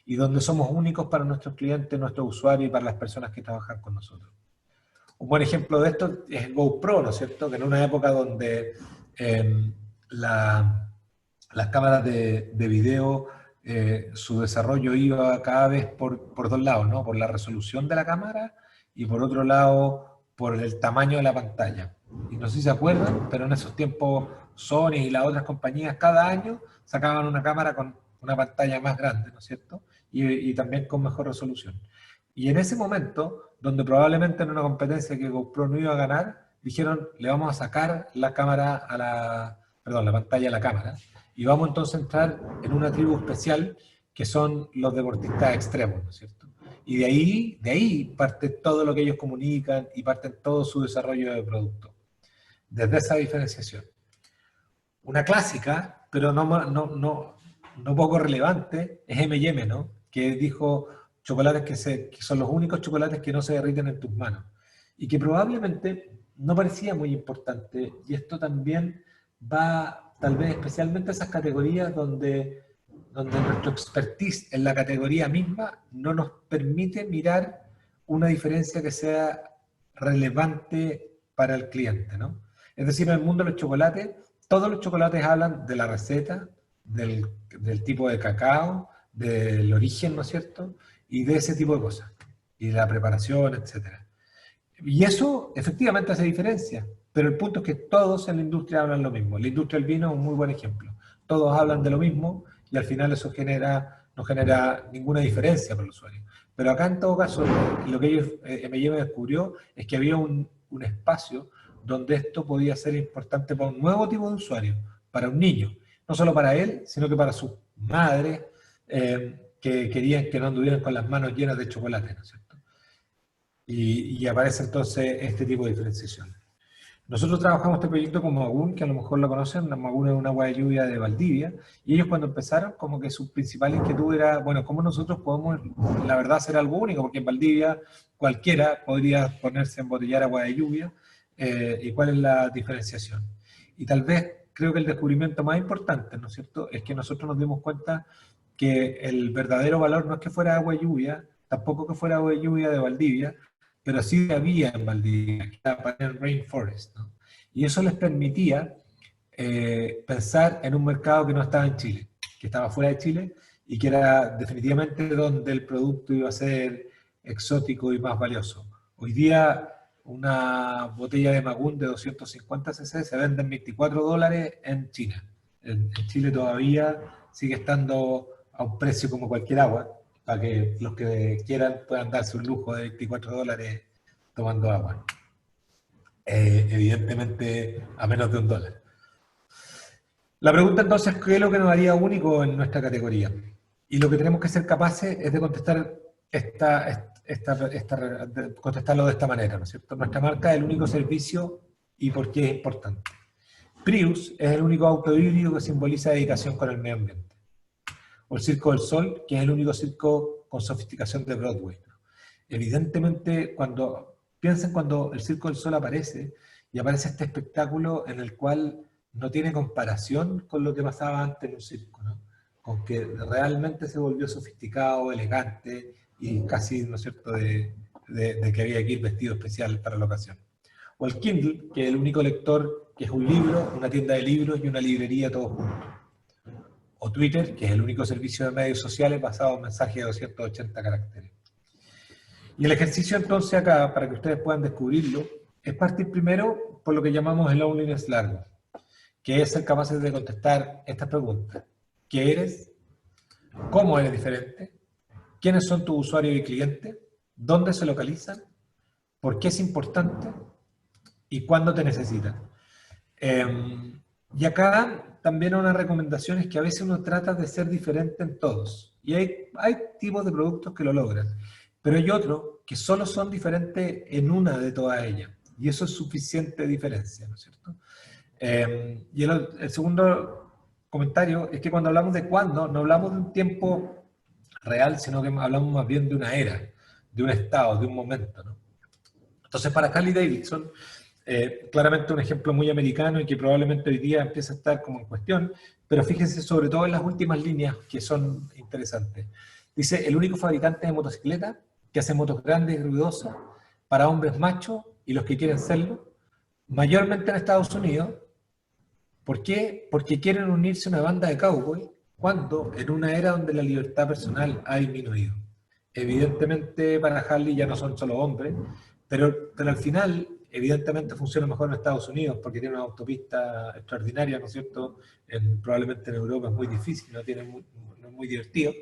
[SPEAKER 2] y donde somos únicos para nuestros clientes, nuestros usuarios y para las personas que trabajan con nosotros. Un buen ejemplo de esto es GoPro, ¿no es cierto? Que en una época donde las cámaras de video, su desarrollo iba cada vez por dos lados, ¿no? Por la resolución de la cámara y por otro lado por el tamaño de la pantalla. Y no sé si se acuerdan, pero en esos tiempos Sony y las otras compañías cada año sacaban una cámara con una pantalla más grande, ¿no es cierto? Y también con mejor resolución. Y en ese momento, donde probablemente en una competencia que GoPro no iba a ganar, dijeron, le vamos a sacar la cámara a la pantalla a la cámara, y vamos entonces a entrar en una tribu especial que son los deportistas extremos, ¿no es cierto? Y de ahí parte todo lo que ellos comunican y parte todo su desarrollo de producto, desde esa diferenciación. Una clásica, pero no poco relevante, es M&M, ¿no? Que dijo chocolates que son los únicos chocolates que no se derriten en tus manos. Y que probablemente no parecía muy importante. Y esto también va tal vez especialmente a esas categorías donde nuestro expertise en la categoría misma no nos permite mirar una diferencia que sea relevante para el cliente, ¿no? Es decir, en el mundo de los chocolates, todos los chocolates hablan de la receta, del tipo de cacao, del origen, ¿no es cierto? Y de ese tipo de cosas, y de la preparación, etc. Y eso efectivamente hace diferencia, pero el punto es que todos en la industria hablan lo mismo. La industria del vino es un muy buen ejemplo. Todos hablan de lo mismo y al final eso no genera ninguna diferencia para el usuario. Pero acá en todo caso, lo que ellos, M&M descubrió es que había un espacio donde esto podía ser importante para un nuevo tipo de usuario, para un niño. No solo para él, sino que para sus madres, que querían que no anduvieran con las manos llenas de chocolate, ¿no es cierto? Y aparece entonces este tipo de diferenciación. Nosotros trabajamos este proyecto con Magún, que a lo mejor lo conocen. Magún es un agua de lluvia de Valdivia, y ellos cuando empezaron, como que su principal inquietud era, bueno, ¿cómo nosotros podemos, la verdad, hacer algo único? Porque en Valdivia cualquiera podría ponerse a embotellar agua de lluvia, y cuál es la diferenciación. Y tal vez creo que el descubrimiento más importante, ¿no es cierto?, es que nosotros nos dimos cuenta que el verdadero valor no es que fuera agua de lluvia, tampoco que fuera agua de lluvia de Valdivia, pero sí había en Valdivia, que era el rainforest, ¿no? Y eso les permitía pensar en un mercado que no estaba en Chile, que estaba fuera de Chile, y que era definitivamente donde el producto iba a ser exótico y más valioso. Hoy día una botella de Magún de 250 cc se vende en $24 en China. En Chile todavía sigue estando a un precio como cualquier agua, para que los que quieran puedan darse un lujo de $24 tomando agua. Evidentemente a menos de $1. La pregunta entonces, ¿qué es lo que nos haría único en nuestra categoría? Y lo que tenemos que ser capaces es de contestar contestarlo de esta manera, ¿no es cierto? Nuestra marca es el único servicio y por qué es importante. Prius es el único auto híbrido que simboliza dedicación con el medio ambiente. O el Circo del Sol, que es el único circo con sofisticación de Broadway. Evidentemente, piensen cuando el Circo del Sol aparece, y aparece este espectáculo en el cual no tiene comparación con lo que pasaba antes en un circo, ¿no? Con que realmente se volvió sofisticado, elegante, y casi, ¿no es cierto?, de que había que ir vestido especial para la ocasión. O el Kindle, que es el único lector que es un libro, una tienda de libros y una librería todos juntos. O Twitter, que es el único servicio de medios sociales basado en mensajes de 280 caracteres. Y el ejercicio entonces acá, para que ustedes puedan descubrirlo, es partir primero por lo que llamamos el loneliness largo, que es ser capaces de contestar estas preguntas. ¿Qué eres? ¿Cómo eres diferente? ¿Quiénes son tus usuarios y clientes? ¿Dónde se localizan? ¿Por qué es importante? ¿Y cuándo te necesitan? Y acá también una recomendación es que a veces uno trata de ser diferente en todos. Y hay tipos de productos que lo logran, pero hay otros que solo son diferentes en una de todas ellas. Y eso es suficiente diferencia, ¿no es cierto? Y el segundo comentario es que cuando hablamos de cuándo, no hablamos de un tiempo real, sino que hablamos más bien de una era. de un estado, de un momento, ¿no? Entonces, para Harley Davidson, claramente un ejemplo muy americano y que probablemente hoy día empieza a estar como en cuestión, pero fíjense sobre todo en las últimas líneas que son interesantes. Dice, el único fabricante de motocicletas que hace motos grandes y ruidosas para hombres machos y los que quieren serlo, mayormente en Estados Unidos. ¿Por qué? Porque quieren unirse a una banda de cowboys cuando en una era donde la libertad personal ha disminuido. Evidentemente para Harley ya no son solo hombres, pero al final evidentemente funciona mejor en Estados Unidos porque tiene una autopista extraordinaria, ¿no es cierto? Probablemente en Europa es muy difícil, no es muy divertido.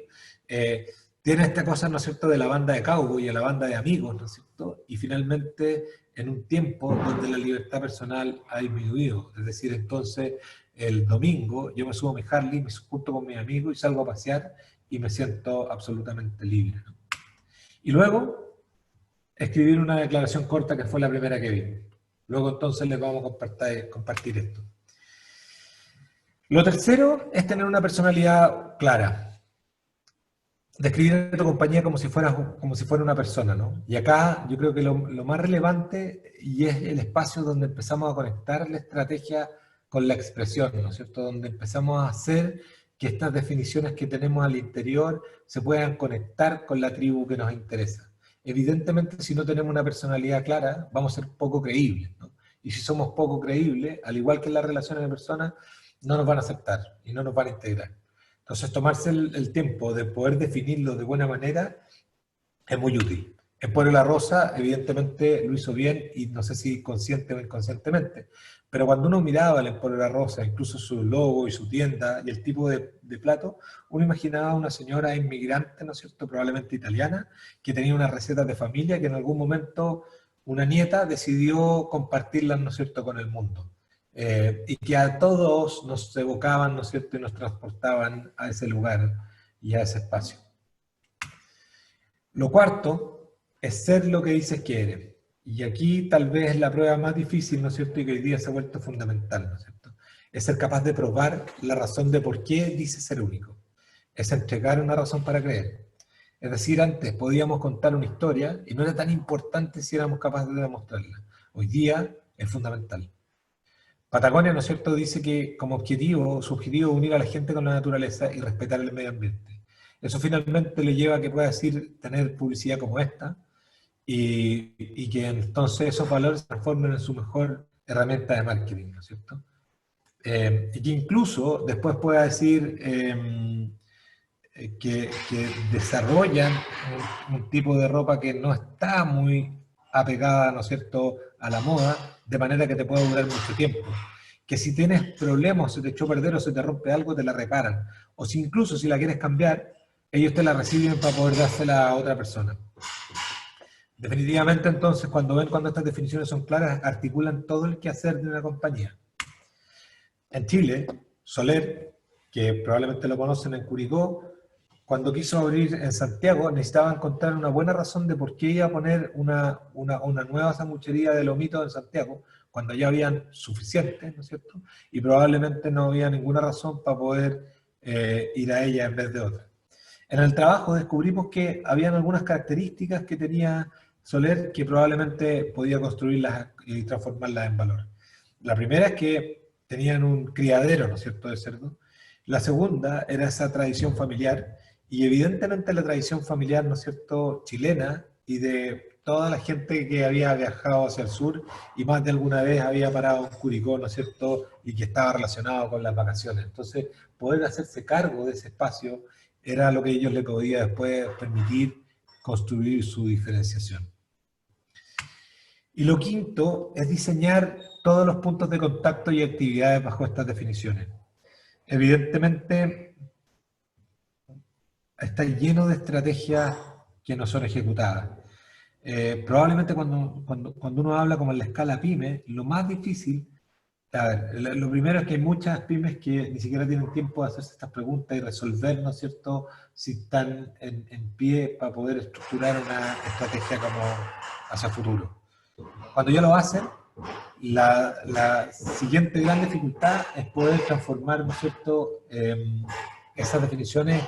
[SPEAKER 2] Tiene esta cosa, ¿no es cierto?, de la banda de cowboy y de la banda de amigos, ¿no es cierto? Y finalmente en un tiempo donde la libertad personal ha disminuido. Es decir, entonces el domingo yo me subo a mi Harley, me junto con mis amigos y salgo a pasear y me siento absolutamente libre, ¿no? Y luego escribir una declaración corta que fue la primera que vi. Luego entonces les vamos a compartir esto. Lo tercero es tener una personalidad clara. Describir a tu compañía como si fuera una persona, ¿no? Y acá yo creo que lo más relevante y es el espacio donde empezamos a conectar la estrategia con la expresión, ¿no es cierto? Donde empezamos a hacer que estas definiciones que tenemos al interior se puedan conectar con la tribu que nos interesa. Evidentemente, si no tenemos una personalidad clara, vamos a ser poco creíbles, ¿no? Y si somos poco creíbles, al igual que en las relaciones de personas, no nos van a aceptar y no nos van a integrar. Entonces, tomarse el tiempo de poder definirlo de buena manera es muy útil. En Pueblo La Rosa, evidentemente, lo hizo bien y no sé si consciente o inconscientemente, pero cuando uno miraba el Emporio La Rosa, incluso su logo y su tienda y el tipo de plato, uno imaginaba a una señora inmigrante, ¿no es cierto?, probablemente italiana, que tenía unas recetas de familia que en algún momento una nieta decidió compartirlas, ¿no es cierto?, con el mundo. Y que a todos nos evocaban, ¿no es cierto?, y nos transportaban a ese lugar y a ese espacio. Lo cuarto es ser lo que dices que eres. Y aquí tal vez es la prueba más difícil, ¿no es cierto?, y que hoy día se ha vuelto fundamental, ¿no es cierto? Es ser capaz de probar la razón de por qué dices ser único. Es entregar una razón para creer. Es decir, antes podíamos contar una historia y no era tan importante si éramos capaces de demostrarla. Hoy día es fundamental. Patagonia, ¿no es cierto?, dice que como objetivo, su objetivo es unir a la gente con la naturaleza y respetar el medio ambiente. Eso finalmente le lleva a que pueda decir, tener publicidad como esta y que entonces esos valores se transformen en su mejor herramienta de marketing, ¿no es cierto? Y que incluso después pueda decir que desarrollan un tipo de ropa que no está muy apegada, ¿no es cierto?, a la moda, de manera que te pueda durar mucho tiempo. Que si tienes problemas, se te echó a perder o se te rompe algo, te la reparan. O si incluso si la quieres cambiar, ellos te la reciben para poder dársela a otra persona. Definitivamente, entonces, cuando estas definiciones son claras, articulan todo el quehacer de una compañía. En Chile, Soler, que probablemente lo conocen en Curicó, cuando quiso abrir en Santiago, necesitaba encontrar una buena razón de por qué iba a poner una nueva sanguchería de lomitos en Santiago, cuando ya habían suficientes, ¿no es cierto? Y probablemente no había ninguna razón para poder ir a ella en vez de otra. En el trabajo descubrimos que habían algunas características que tenía Soler que probablemente podía construirlas y transformarlas en valor. La primera es que tenían un criadero, ¿no es cierto?, de cerdo. La segunda era esa tradición familiar, y evidentemente la tradición familiar, ¿no es cierto?, chilena y de toda la gente que había viajado hacia el sur y más de alguna vez había parado en Curicó, ¿no es cierto?, y que estaba relacionado con las vacaciones. Entonces, poder hacerse cargo de ese espacio era lo que ellos le podía después permitir construir su diferenciación. Y lo quinto es diseñar todos los puntos de contacto y actividades bajo estas definiciones. Evidentemente, está lleno de estrategias que no son ejecutadas. Probablemente cuando uno habla como en la escala PYME, lo más difícil, a ver, lo primero es que hay muchas pymes que ni siquiera tienen tiempo de hacerse estas preguntas y resolver, ¿no es cierto?, si están en pie para poder estructurar una estrategia como hacia futuro. Cuando ya lo hacen, la siguiente gran dificultad es poder transformar, ¿no es cierto?, esas definiciones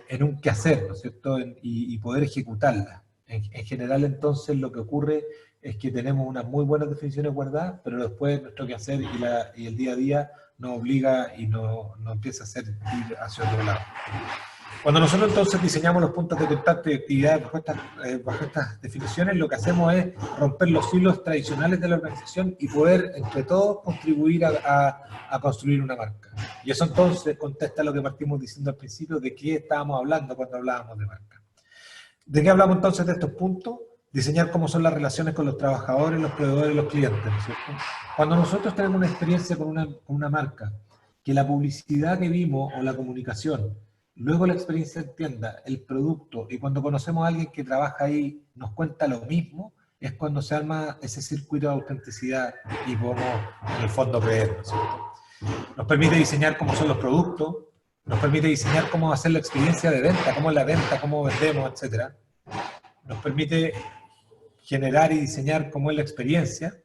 [SPEAKER 2] en un quehacer, ¿no es cierto? Y poder ejecutarla. En general, entonces, lo que ocurre es que tenemos unas muy buenas definiciones guardadas, pero después nuestro quehacer y el día a día nos obliga y nos empieza a hacer ir hacia otro lado. Cuando nosotros entonces diseñamos los puntos de contacto y actividades bajo estas definiciones, lo que hacemos es romper los hilos tradicionales de la organización y poder, entre todos, contribuir a construir una marca. Y eso entonces contesta lo que partimos diciendo al principio, de qué estábamos hablando cuando hablábamos de marca. ¿De qué hablamos entonces de estos puntos? Diseñar cómo son las relaciones con los trabajadores, los proveedores y los clientes, ¿no es cierto? Cuando nosotros tenemos una experiencia con una marca, que la publicidad que vimos o la comunicación, luego la experiencia en tienda, el producto, y cuando conocemos a alguien que trabaja ahí, nos cuenta lo mismo, es cuando se arma ese circuito de autenticidad y podemos, en el fondo, creer, ¿no es cierto? Nos permite diseñar cómo son los productos, nos permite diseñar cómo va a ser la experiencia de venta, cómo es la venta, cómo vendemos, etc. Nos permite generar y diseñar cómo es la experiencia.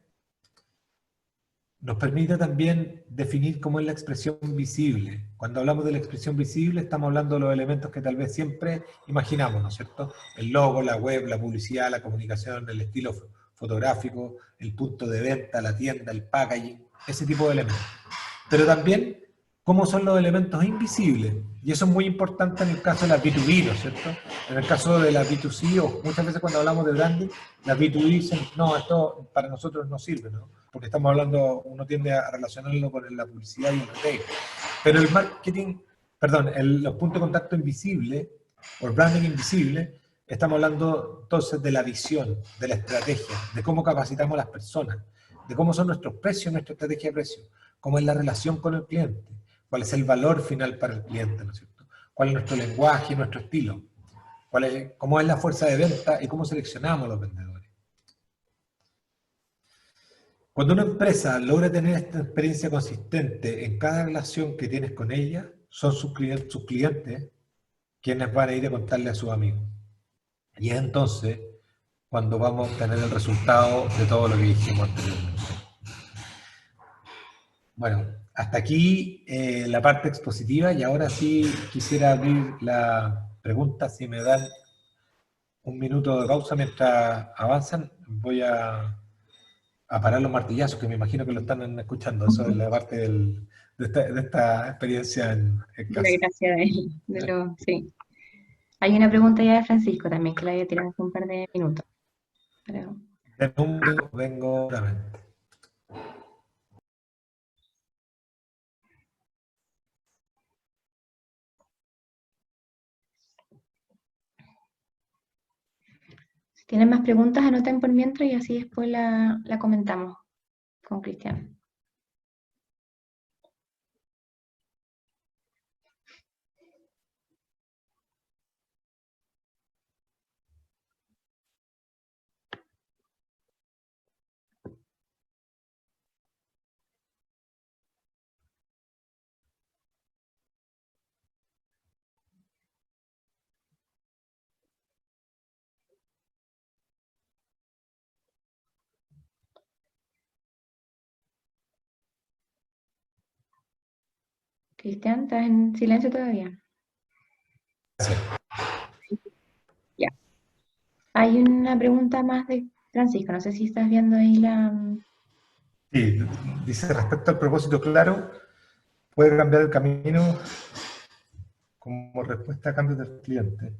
[SPEAKER 2] Nos permite también definir cómo es la expresión visible. Cuando hablamos de la expresión visible, estamos hablando de los elementos que tal vez siempre imaginamos, ¿no es cierto? El logo, la web, la publicidad, la comunicación, el estilo fotográfico, el punto de venta, la tienda, el packaging, ese tipo de elementos. Pero también cómo son los elementos invisibles. Y eso es muy importante en el caso de la B2B, ¿no es cierto? En el caso de la B2C, o muchas veces cuando hablamos de branding, la B2B dicen, no, esto para nosotros no sirve, ¿no? Porque estamos hablando, uno tiende a relacionarlo con la publicidad y el retail. Pero el marketing, perdón, los puntos de contacto invisibles, o el branding invisible, estamos hablando entonces de la visión, de la estrategia, de cómo capacitamos a las personas, de cómo son nuestros precios, nuestra estrategia de precios, cómo es la relación con el cliente, cuál es el valor final para el cliente, ¿no es cierto? Cuál es nuestro lenguaje, nuestro estilo, cómo es la fuerza de venta y cómo seleccionamos a los vendedores. Cuando una empresa logra tener esta experiencia consistente en cada relación que tienes con ella, son sus clientes quienes van a ir a contarle a sus amigos. Y es entonces cuando vamos a obtener el resultado de todo lo que dijimos anteriormente. Bueno, hasta aquí la parte expositiva, y ahora sí quisiera abrir la pregunta. Si me dan un minuto de pausa mientras avanzan, voy a parar los martillazos, que me imagino que lo están escuchando. Eso es la parte de esta experiencia en casa.
[SPEAKER 1] La gracia sí. Hay una pregunta ya de Francisco también, que la voy a tirar hace un par de minutos. Pero...
[SPEAKER 2] vengo nuevamente.
[SPEAKER 1] Si tienen más preguntas, anoten por mientras y así después la comentamos con Cristian. Cristian, ¿estás en silencio todavía?
[SPEAKER 2] Sí.
[SPEAKER 1] Ya. Hay una pregunta más de Francisco, no sé si estás viendo ahí la...
[SPEAKER 2] Sí, dice, respecto al propósito claro, puede cambiar el camino como respuesta a cambios del cliente.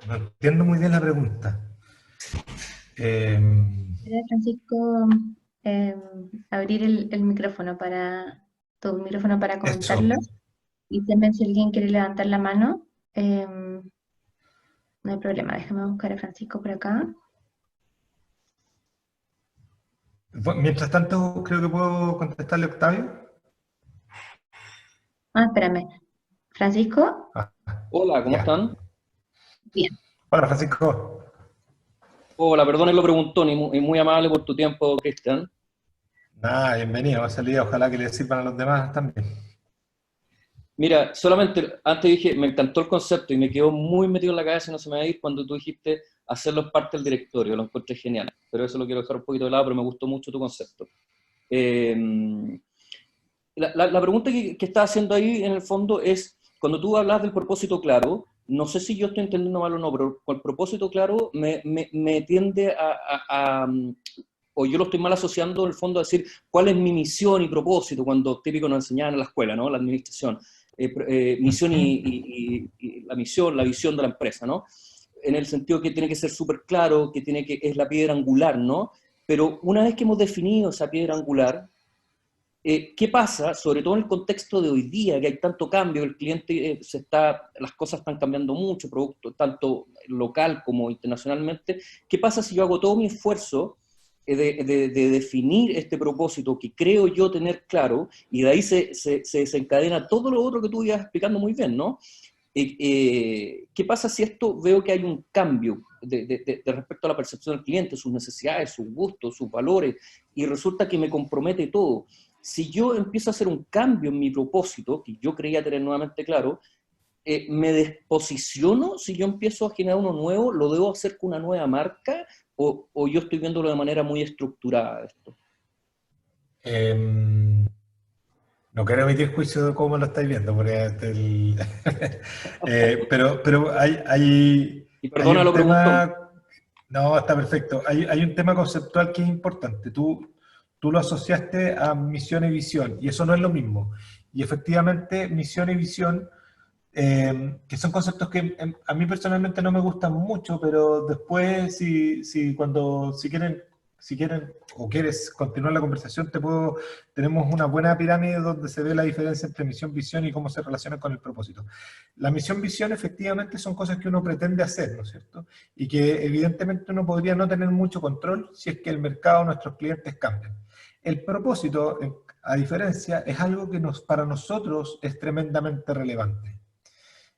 [SPEAKER 2] No entiendo muy bien la pregunta.
[SPEAKER 1] Francisco, abrir el micrófono tu micrófono para comentarlo.
[SPEAKER 2] Eso.
[SPEAKER 1] Y también si alguien quiere levantar la mano, no hay problema. Déjame buscar a Francisco por acá.
[SPEAKER 2] Mientras tanto, creo que puedo contestarle a Octavio.
[SPEAKER 1] Ah, espérame. ¿Francisco?
[SPEAKER 3] Hola, ¿cómo están?
[SPEAKER 1] Bien.
[SPEAKER 2] Hola, Francisco.
[SPEAKER 3] Hola, perdón, lo preguntó, y muy amable por tu tiempo, Cristian.
[SPEAKER 2] Nada, bienvenido. Va a salir, ojalá que le sirvan a los demás también.
[SPEAKER 3] Mira, solamente antes dije, me encantó el concepto y me quedó muy metido en la cabeza y no se me va a ir cuando tú dijiste hacerlos parte del directorio, lo encontré genial, pero eso lo quiero dejar un poquito de lado, pero me gustó mucho tu concepto. Eh, la pregunta que estás haciendo ahí en el fondo es, cuando tú hablas del propósito claro, no sé si yo estoy entendiendo mal o no, pero con el propósito claro me tiende o yo lo estoy mal asociando en el fondo a decir cuál es mi misión y propósito, cuando típico nos enseñaban en la escuela, ¿no? La administración, misión y la misión, la visión de la empresa, ¿no? En el sentido que tiene que ser súper claro, es la piedra angular, ¿no? Pero una vez que hemos definido esa piedra angular, ¿qué pasa, sobre todo en el contexto de hoy día, que hay tanto cambio, el cliente las cosas están cambiando mucho, producto, tanto local como internacionalmente? ¿Qué pasa si yo hago todo mi esfuerzo de definir este propósito que creo yo tener claro, y de ahí se desencadena todo lo otro que tú ibas explicando muy bien, ¿no? ¿Qué pasa si esto veo que hay un cambio de respecto a la percepción del cliente, sus necesidades, sus gustos, sus valores, y resulta que me compromete todo? Si yo empiezo a hacer un cambio en mi propósito, que yo creía tener nuevamente claro, ¿me desposiciono si yo empiezo a generar uno nuevo? ¿Lo debo hacer con una nueva marca? ¿O yo estoy viéndolo de manera muy estructurada esto?
[SPEAKER 2] No quiero emitir juicio de cómo lo estáis viendo, porque pero
[SPEAKER 3] Y
[SPEAKER 2] hay
[SPEAKER 3] perdona,
[SPEAKER 2] un
[SPEAKER 3] lo preguntó.
[SPEAKER 2] tema, no, está perfecto, hay un tema conceptual que es importante. Tú lo asociaste a misión y visión, y eso no es lo mismo. Y efectivamente, misión y visión, que son conceptos que a mí personalmente no me gustan mucho, pero después, si quieren o quieres continuar la conversación, tenemos una buena pirámide donde se ve la diferencia entre misión, visión y cómo se relaciona con el propósito. La misión, visión, efectivamente son cosas que uno pretende hacer, ¿no es cierto? Y que evidentemente uno podría no tener mucho control si es que el mercado o nuestros clientes cambian. El propósito, a diferencia, es algo que para nosotros es tremendamente relevante.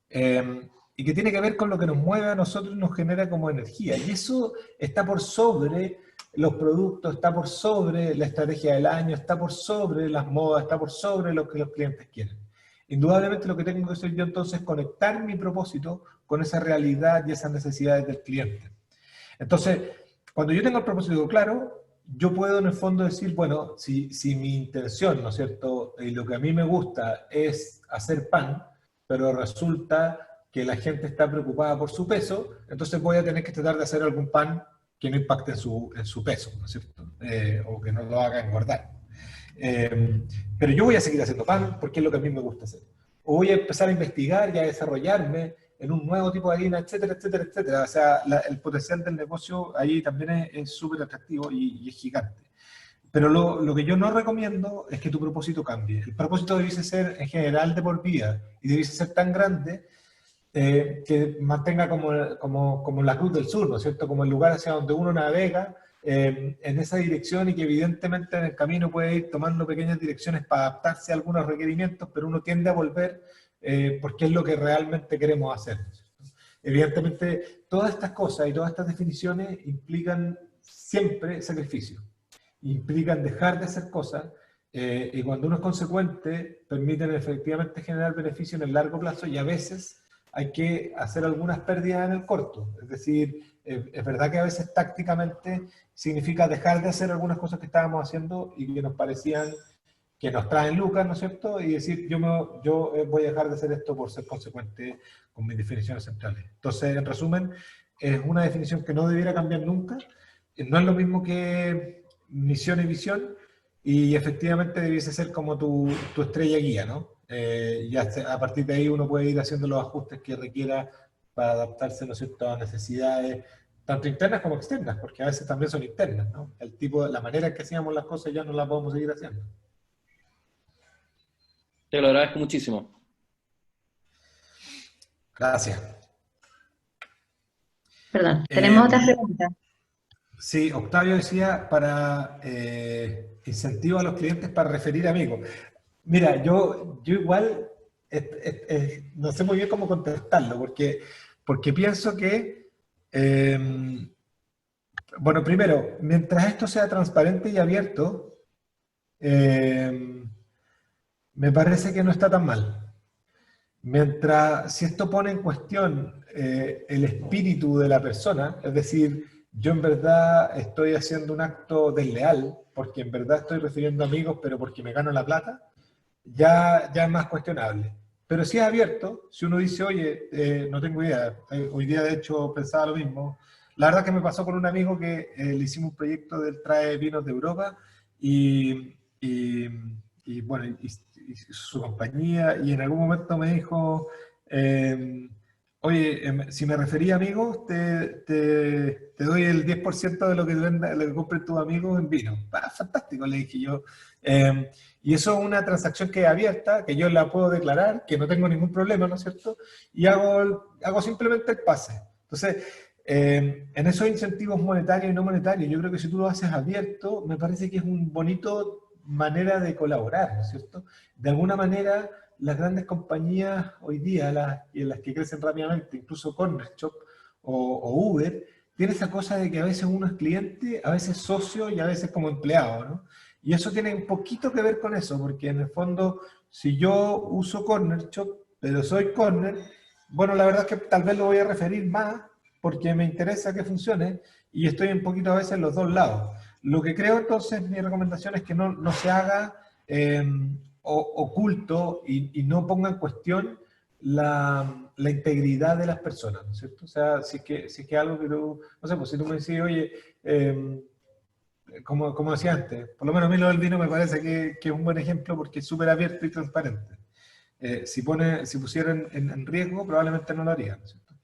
[SPEAKER 2] Y que tiene que ver con lo que nos mueve a nosotros y nos genera como energía. Y eso está por sobre los productos, está por sobre la estrategia del año, está por sobre las modas, está por sobre lo que los clientes quieren. Indudablemente lo que tengo que hacer yo entonces es conectar mi propósito con esa realidad y esas necesidades del cliente. Entonces, cuando yo tengo el propósito claro, yo puedo en el fondo decir, bueno, si mi intención, ¿no es cierto?, y lo que a mí me gusta es hacer pan, pero resulta que la gente está preocupada por su peso, entonces voy a tener que tratar de hacer algún pan que no impacte en su peso, ¿no es cierto? O que no lo haga engordar. Pero yo voy a seguir haciendo pan porque es lo que a mí me gusta hacer. O voy a empezar a investigar y a desarrollarme en un nuevo tipo de harina, etcétera, etcétera, etcétera. O sea, el potencial del negocio ahí también es súper atractivo y es gigante. Pero lo que yo no recomiendo es que tu propósito cambie. El propósito debiese ser en general de por vida y debiese ser tan grande que mantenga como la Cruz del Sur, ¿no es cierto? Como el lugar hacia donde uno navega en esa dirección y que evidentemente en el camino puede ir tomando pequeñas direcciones para adaptarse a algunos requerimientos, pero uno tiende a volver porque es lo que realmente queremos hacer, ¿no es cierto? Evidentemente, todas estas cosas y todas estas definiciones implican siempre sacrificio, implican dejar de hacer cosas y cuando uno es consecuente permiten efectivamente generar beneficio en el largo plazo y a veces hay que hacer algunas pérdidas en el corto. Es decir, es verdad que a veces tácticamente significa dejar de hacer algunas cosas que estábamos haciendo y que nos parecían que nos traen lucas, ¿no es cierto? Y decir, yo voy a dejar de hacer esto por ser consecuente con mis definiciones centrales. Entonces, en resumen, es una definición que no debiera cambiar nunca. No es lo mismo que misión y visión, y efectivamente debiese ser como tu estrella guía, ¿no? Y a partir de ahí uno puede ir haciendo los ajustes que requiera para adaptarse, ¿no es cierto?, a necesidades tanto internas como externas, porque a veces también son internas, ¿no? La manera en que hacíamos las cosas ya no las podemos seguir haciendo.
[SPEAKER 3] Te lo agradezco muchísimo.
[SPEAKER 2] Gracias.
[SPEAKER 1] Perdón, tenemos otra pregunta.
[SPEAKER 2] Sí, Octavio decía para incentivo a los clientes para referir amigos. Mira, yo igual no sé muy bien cómo contestarlo, porque pienso que, bueno, primero, mientras esto sea transparente y abierto, me parece que no está tan mal. Mientras, si esto pone en cuestión el espíritu de la persona, es decir, yo en verdad estoy haciendo un acto desleal, porque en verdad estoy recibiendo amigos, pero porque me gano la plata, ya es más cuestionable. Pero si es abierto, si uno dice, oye, no tengo idea, hoy día de hecho pensaba lo mismo, la verdad que me pasó con un amigo que le hicimos un proyecto del trae vinos de Europa y, y bueno, y su compañía, y en algún momento me dijo, oye, si me referí a amigos, te doy el 10% de lo que, lo que compren tus amigos en vino. Ah, fantástico, le dije yo. Y eso es una transacción que es abierta, que yo la puedo declarar, que no tengo ningún problema, ¿no es cierto? Y hago simplemente el pase. Entonces, en esos incentivos monetarios y no monetarios, yo creo que si tú lo haces abierto, me parece que es un bonito manera de colaborar, ¿no es cierto? De alguna manera, las grandes compañías hoy día, las que crecen rápidamente, incluso Corner Shop o Uber, tiene esa cosa de que a veces uno es cliente, a veces socio y a veces como empleado, ¿no? Y eso tiene un poquito que ver con eso, porque en el fondo, si yo uso Corner Shop, pero soy Corner, bueno, la verdad es que tal vez lo voy a referir más porque me interesa que funcione y estoy un poquito a veces en los dos lados. Lo que creo entonces, mi recomendación es que no se haga oculto y no ponga en cuestión la integridad de las personas, ¿no es cierto? O sea, si es que algo que tú, no sé, pues si tú me decís, oye, como decía antes, por lo menos a mí lo del vino me parece que es un buen ejemplo porque es súper abierto y transparente. Si pusieran en riesgo, probablemente no lo harían, ¿no es cierto?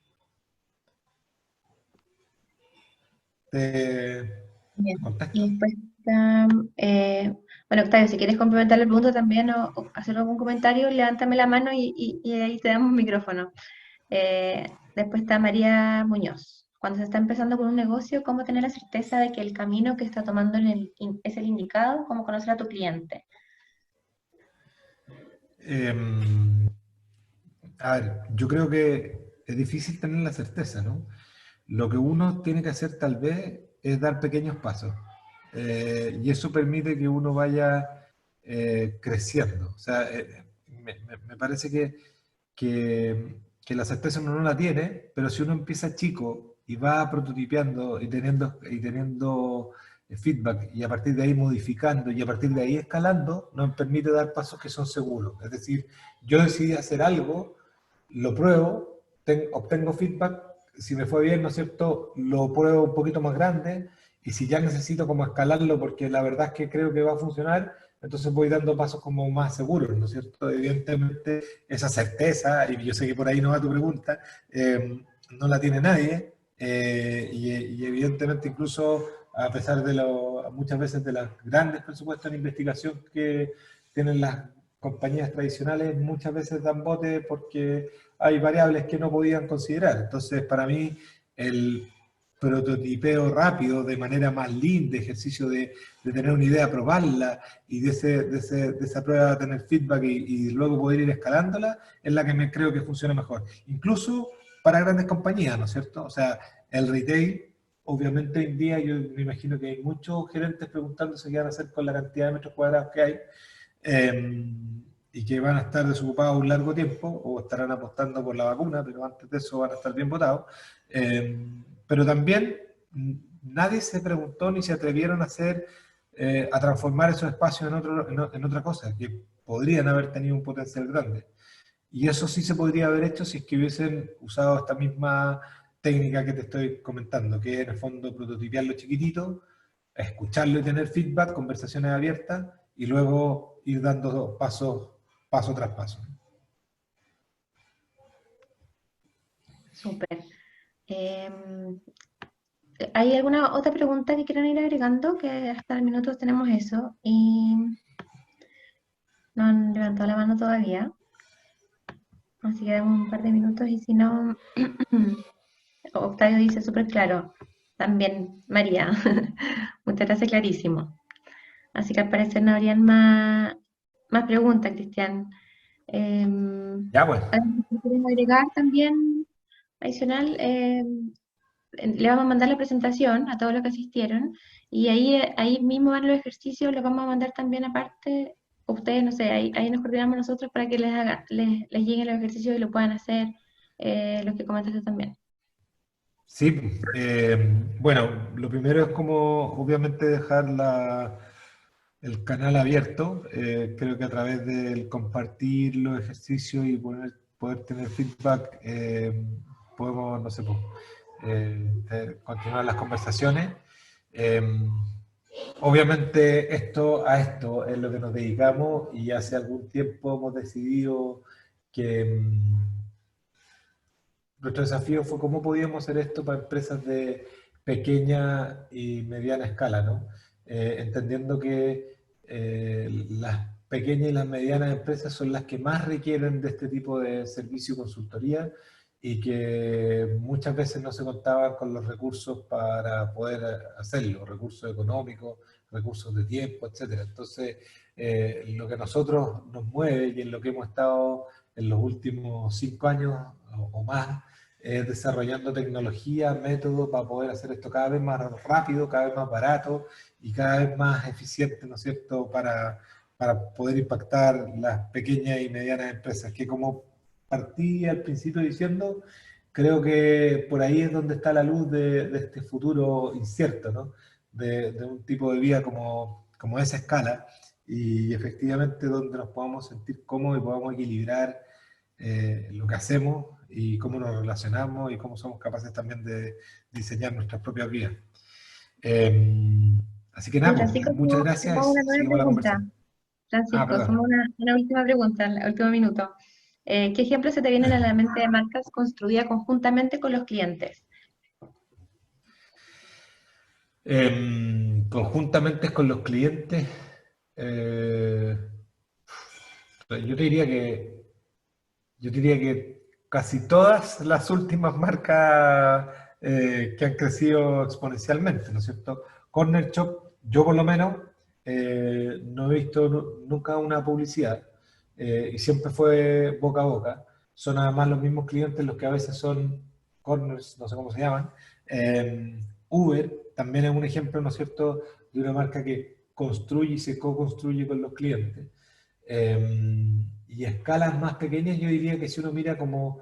[SPEAKER 2] ¿Te
[SPEAKER 1] Bien.
[SPEAKER 2] contesto?
[SPEAKER 1] Y después está, bueno, Octavio, si quieres complementar el punto también o hacer algún comentario, levántame la mano y ahí te damos un micrófono. Después está María Muñoz. Cuando se está empezando con un negocio, ¿cómo tener la certeza de que el camino que está tomando es el indicado? ¿Cómo conocer a tu cliente?
[SPEAKER 2] A ver, yo creo que es difícil tener la certeza, ¿no? Lo que uno tiene que hacer tal vez es dar pequeños pasos. Y eso permite que uno vaya creciendo. O sea, me parece que la certeza uno no la tiene, pero si uno empieza chico y va prototipeando y teniendo feedback y a partir de ahí modificando y a partir de ahí escalando, nos permite dar pasos que son seguros. Es decir, yo decidí hacer algo, lo pruebo, obtengo feedback, si me fue bien, ¿no es cierto?, lo pruebo un poquito más grande y si ya necesito como escalarlo porque la verdad es que creo que va a funcionar, entonces voy dando pasos como más seguros, ¿no es cierto? Evidentemente esa certeza, y yo sé que por ahí no va tu pregunta, no la tiene nadie, y evidentemente incluso a pesar de muchas veces de los grandes presupuestos en investigación que tienen las compañías tradicionales, muchas veces dan bote porque hay variables que no podían considerar. Entonces, para mí, el prototipeo rápido, de manera más lean, de ejercicio de tener una idea, probarla, y de esa prueba tener feedback y luego poder ir escalándola, es la que creo que funciona mejor. Incluso para grandes compañías, ¿no es cierto? O sea, el retail, obviamente hoy en día yo me imagino que hay muchos gerentes preguntándose qué van a hacer con la cantidad de metros cuadrados que hay, y que van a estar desocupados un largo tiempo o estarán apostando por la vacuna, pero antes de eso van a estar bien votados. Pero también nadie se preguntó ni se atrevieron a a transformar esos espacios en otra cosa, que podrían haber tenido un potencial grande. Y eso sí se podría haber hecho si es que hubiesen usado esta misma técnica que te estoy comentando, que es en el fondo prototipiarlo chiquitito, escucharlo y tener feedback, conversaciones abiertas, y luego ir dando paso tras paso.
[SPEAKER 1] Súper. ¿Hay alguna otra pregunta que quieran ir agregando? Que hasta el minuto tenemos eso y no han levantado la mano todavía. Así que damos un par de minutos y si no, Octavio dice súper claro. También María. Muchas gracias, clarísimo. Así que al parecer no habrían más preguntas, Cristian.
[SPEAKER 2] Ya, pues.
[SPEAKER 1] ¿Algo que quieren agregar también adicional? Le vamos a mandar la presentación a todos los que asistieron y ahí mismo van los ejercicios, los vamos a mandar también aparte, ustedes, no sé, ahí nos coordinamos nosotros para que les lleguen los ejercicios y lo puedan hacer, los que comentaste también.
[SPEAKER 2] Sí, bueno, lo primero es como obviamente dejar el canal abierto. Creo que a través del compartir los ejercicios y poder tener feedback, podemos, no sé, pues, continuar las conversaciones. Eh, Obviamente a esto es lo que nos dedicamos y hace algún tiempo hemos decidido que nuestro desafío fue cómo podíamos hacer esto para empresas de pequeña y mediana escala, ¿no? Entendiendo que las pequeñas y las medianas empresas son las que más requieren de este tipo de servicio y consultoría y que muchas veces no se contaban con los recursos para poder hacerlo, recursos económicos, recursos de tiempo, etcétera. Entonces, lo que a nosotros nos mueve y en lo que hemos estado en los últimos 5 años o más, desarrollando tecnología, métodos para poder hacer esto cada vez más rápido, cada vez más barato y cada vez más eficiente, ¿no es cierto?, para poder impactar las pequeñas y medianas empresas, que como partí al principio diciendo, creo que por ahí es donde está la luz de este futuro incierto, ¿no? De un tipo de vida como esa escala y efectivamente donde nos podamos sentir cómodos y podamos equilibrar lo que hacemos y cómo nos relacionamos y cómo somos capaces también de diseñar nuestras propias vidas. Así que nada,
[SPEAKER 1] Francisco,
[SPEAKER 2] muchas gracias
[SPEAKER 1] tengo una
[SPEAKER 2] y
[SPEAKER 1] nueva
[SPEAKER 2] seguimos la
[SPEAKER 1] pregunta.
[SPEAKER 2] conversación.
[SPEAKER 1] Francisco,
[SPEAKER 2] Perdón.
[SPEAKER 1] somos una última pregunta, el último minuto. ¿Qué ejemplos se te vienen a la mente de marcas construidas conjuntamente con los clientes?
[SPEAKER 2] Conjuntamente con los clientes, eh, yo diría que casi todas las últimas marcas que han crecido exponencialmente, ¿no es cierto? Corner Shop, yo por lo menos, no he visto nunca una publicidad y siempre fue boca a boca. Son además los mismos clientes los que a veces son corners, no sé cómo se llaman. Uber también es un ejemplo, ¿no es cierto?, de una marca que construye y se co-construye con los clientes. Y a escalas más pequeñas yo diría que si uno mira como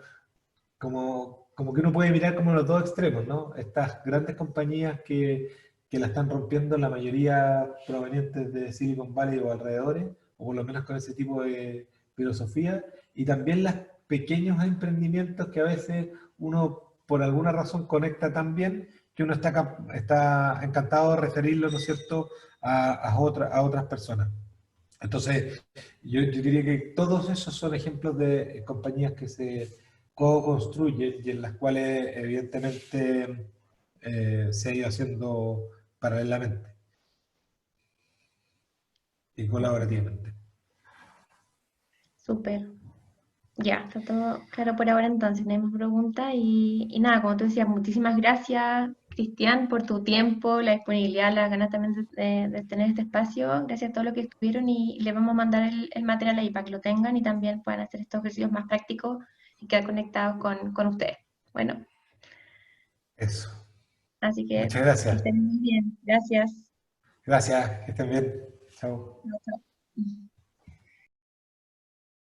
[SPEAKER 2] que uno puede mirar como los dos extremos, ¿no? Estas grandes compañías que la están rompiendo, la mayoría provenientes de Silicon Valley o alrededores, o por lo menos con ese tipo de filosofía, y también los pequeños emprendimientos que a veces uno por alguna razón conecta tan bien que uno está encantado de referirlo, ¿no es cierto?, a otras personas. Entonces, yo diría que todos esos son ejemplos de compañías que se co-construyen y en las cuales evidentemente se ha ido haciendo paralelamente y colaborativamente.
[SPEAKER 1] Súper. Ya, está todo claro por ahora entonces, no hay más preguntas y nada, como tú decías, muchísimas gracias, Cristian, por tu tiempo, la disponibilidad, las ganas también de tener este espacio. Gracias a todos los que estuvieron y les vamos a mandar el material ahí para que lo tengan y también puedan hacer estos ejercicios más prácticos y quedar conectados con ustedes. Bueno,
[SPEAKER 2] Eso.
[SPEAKER 1] así
[SPEAKER 2] Muchas
[SPEAKER 1] que
[SPEAKER 2] gracias.
[SPEAKER 1] estén muy bien. Gracias.
[SPEAKER 2] Gracias, que estén bien. Chao.
[SPEAKER 1] Chao, chao.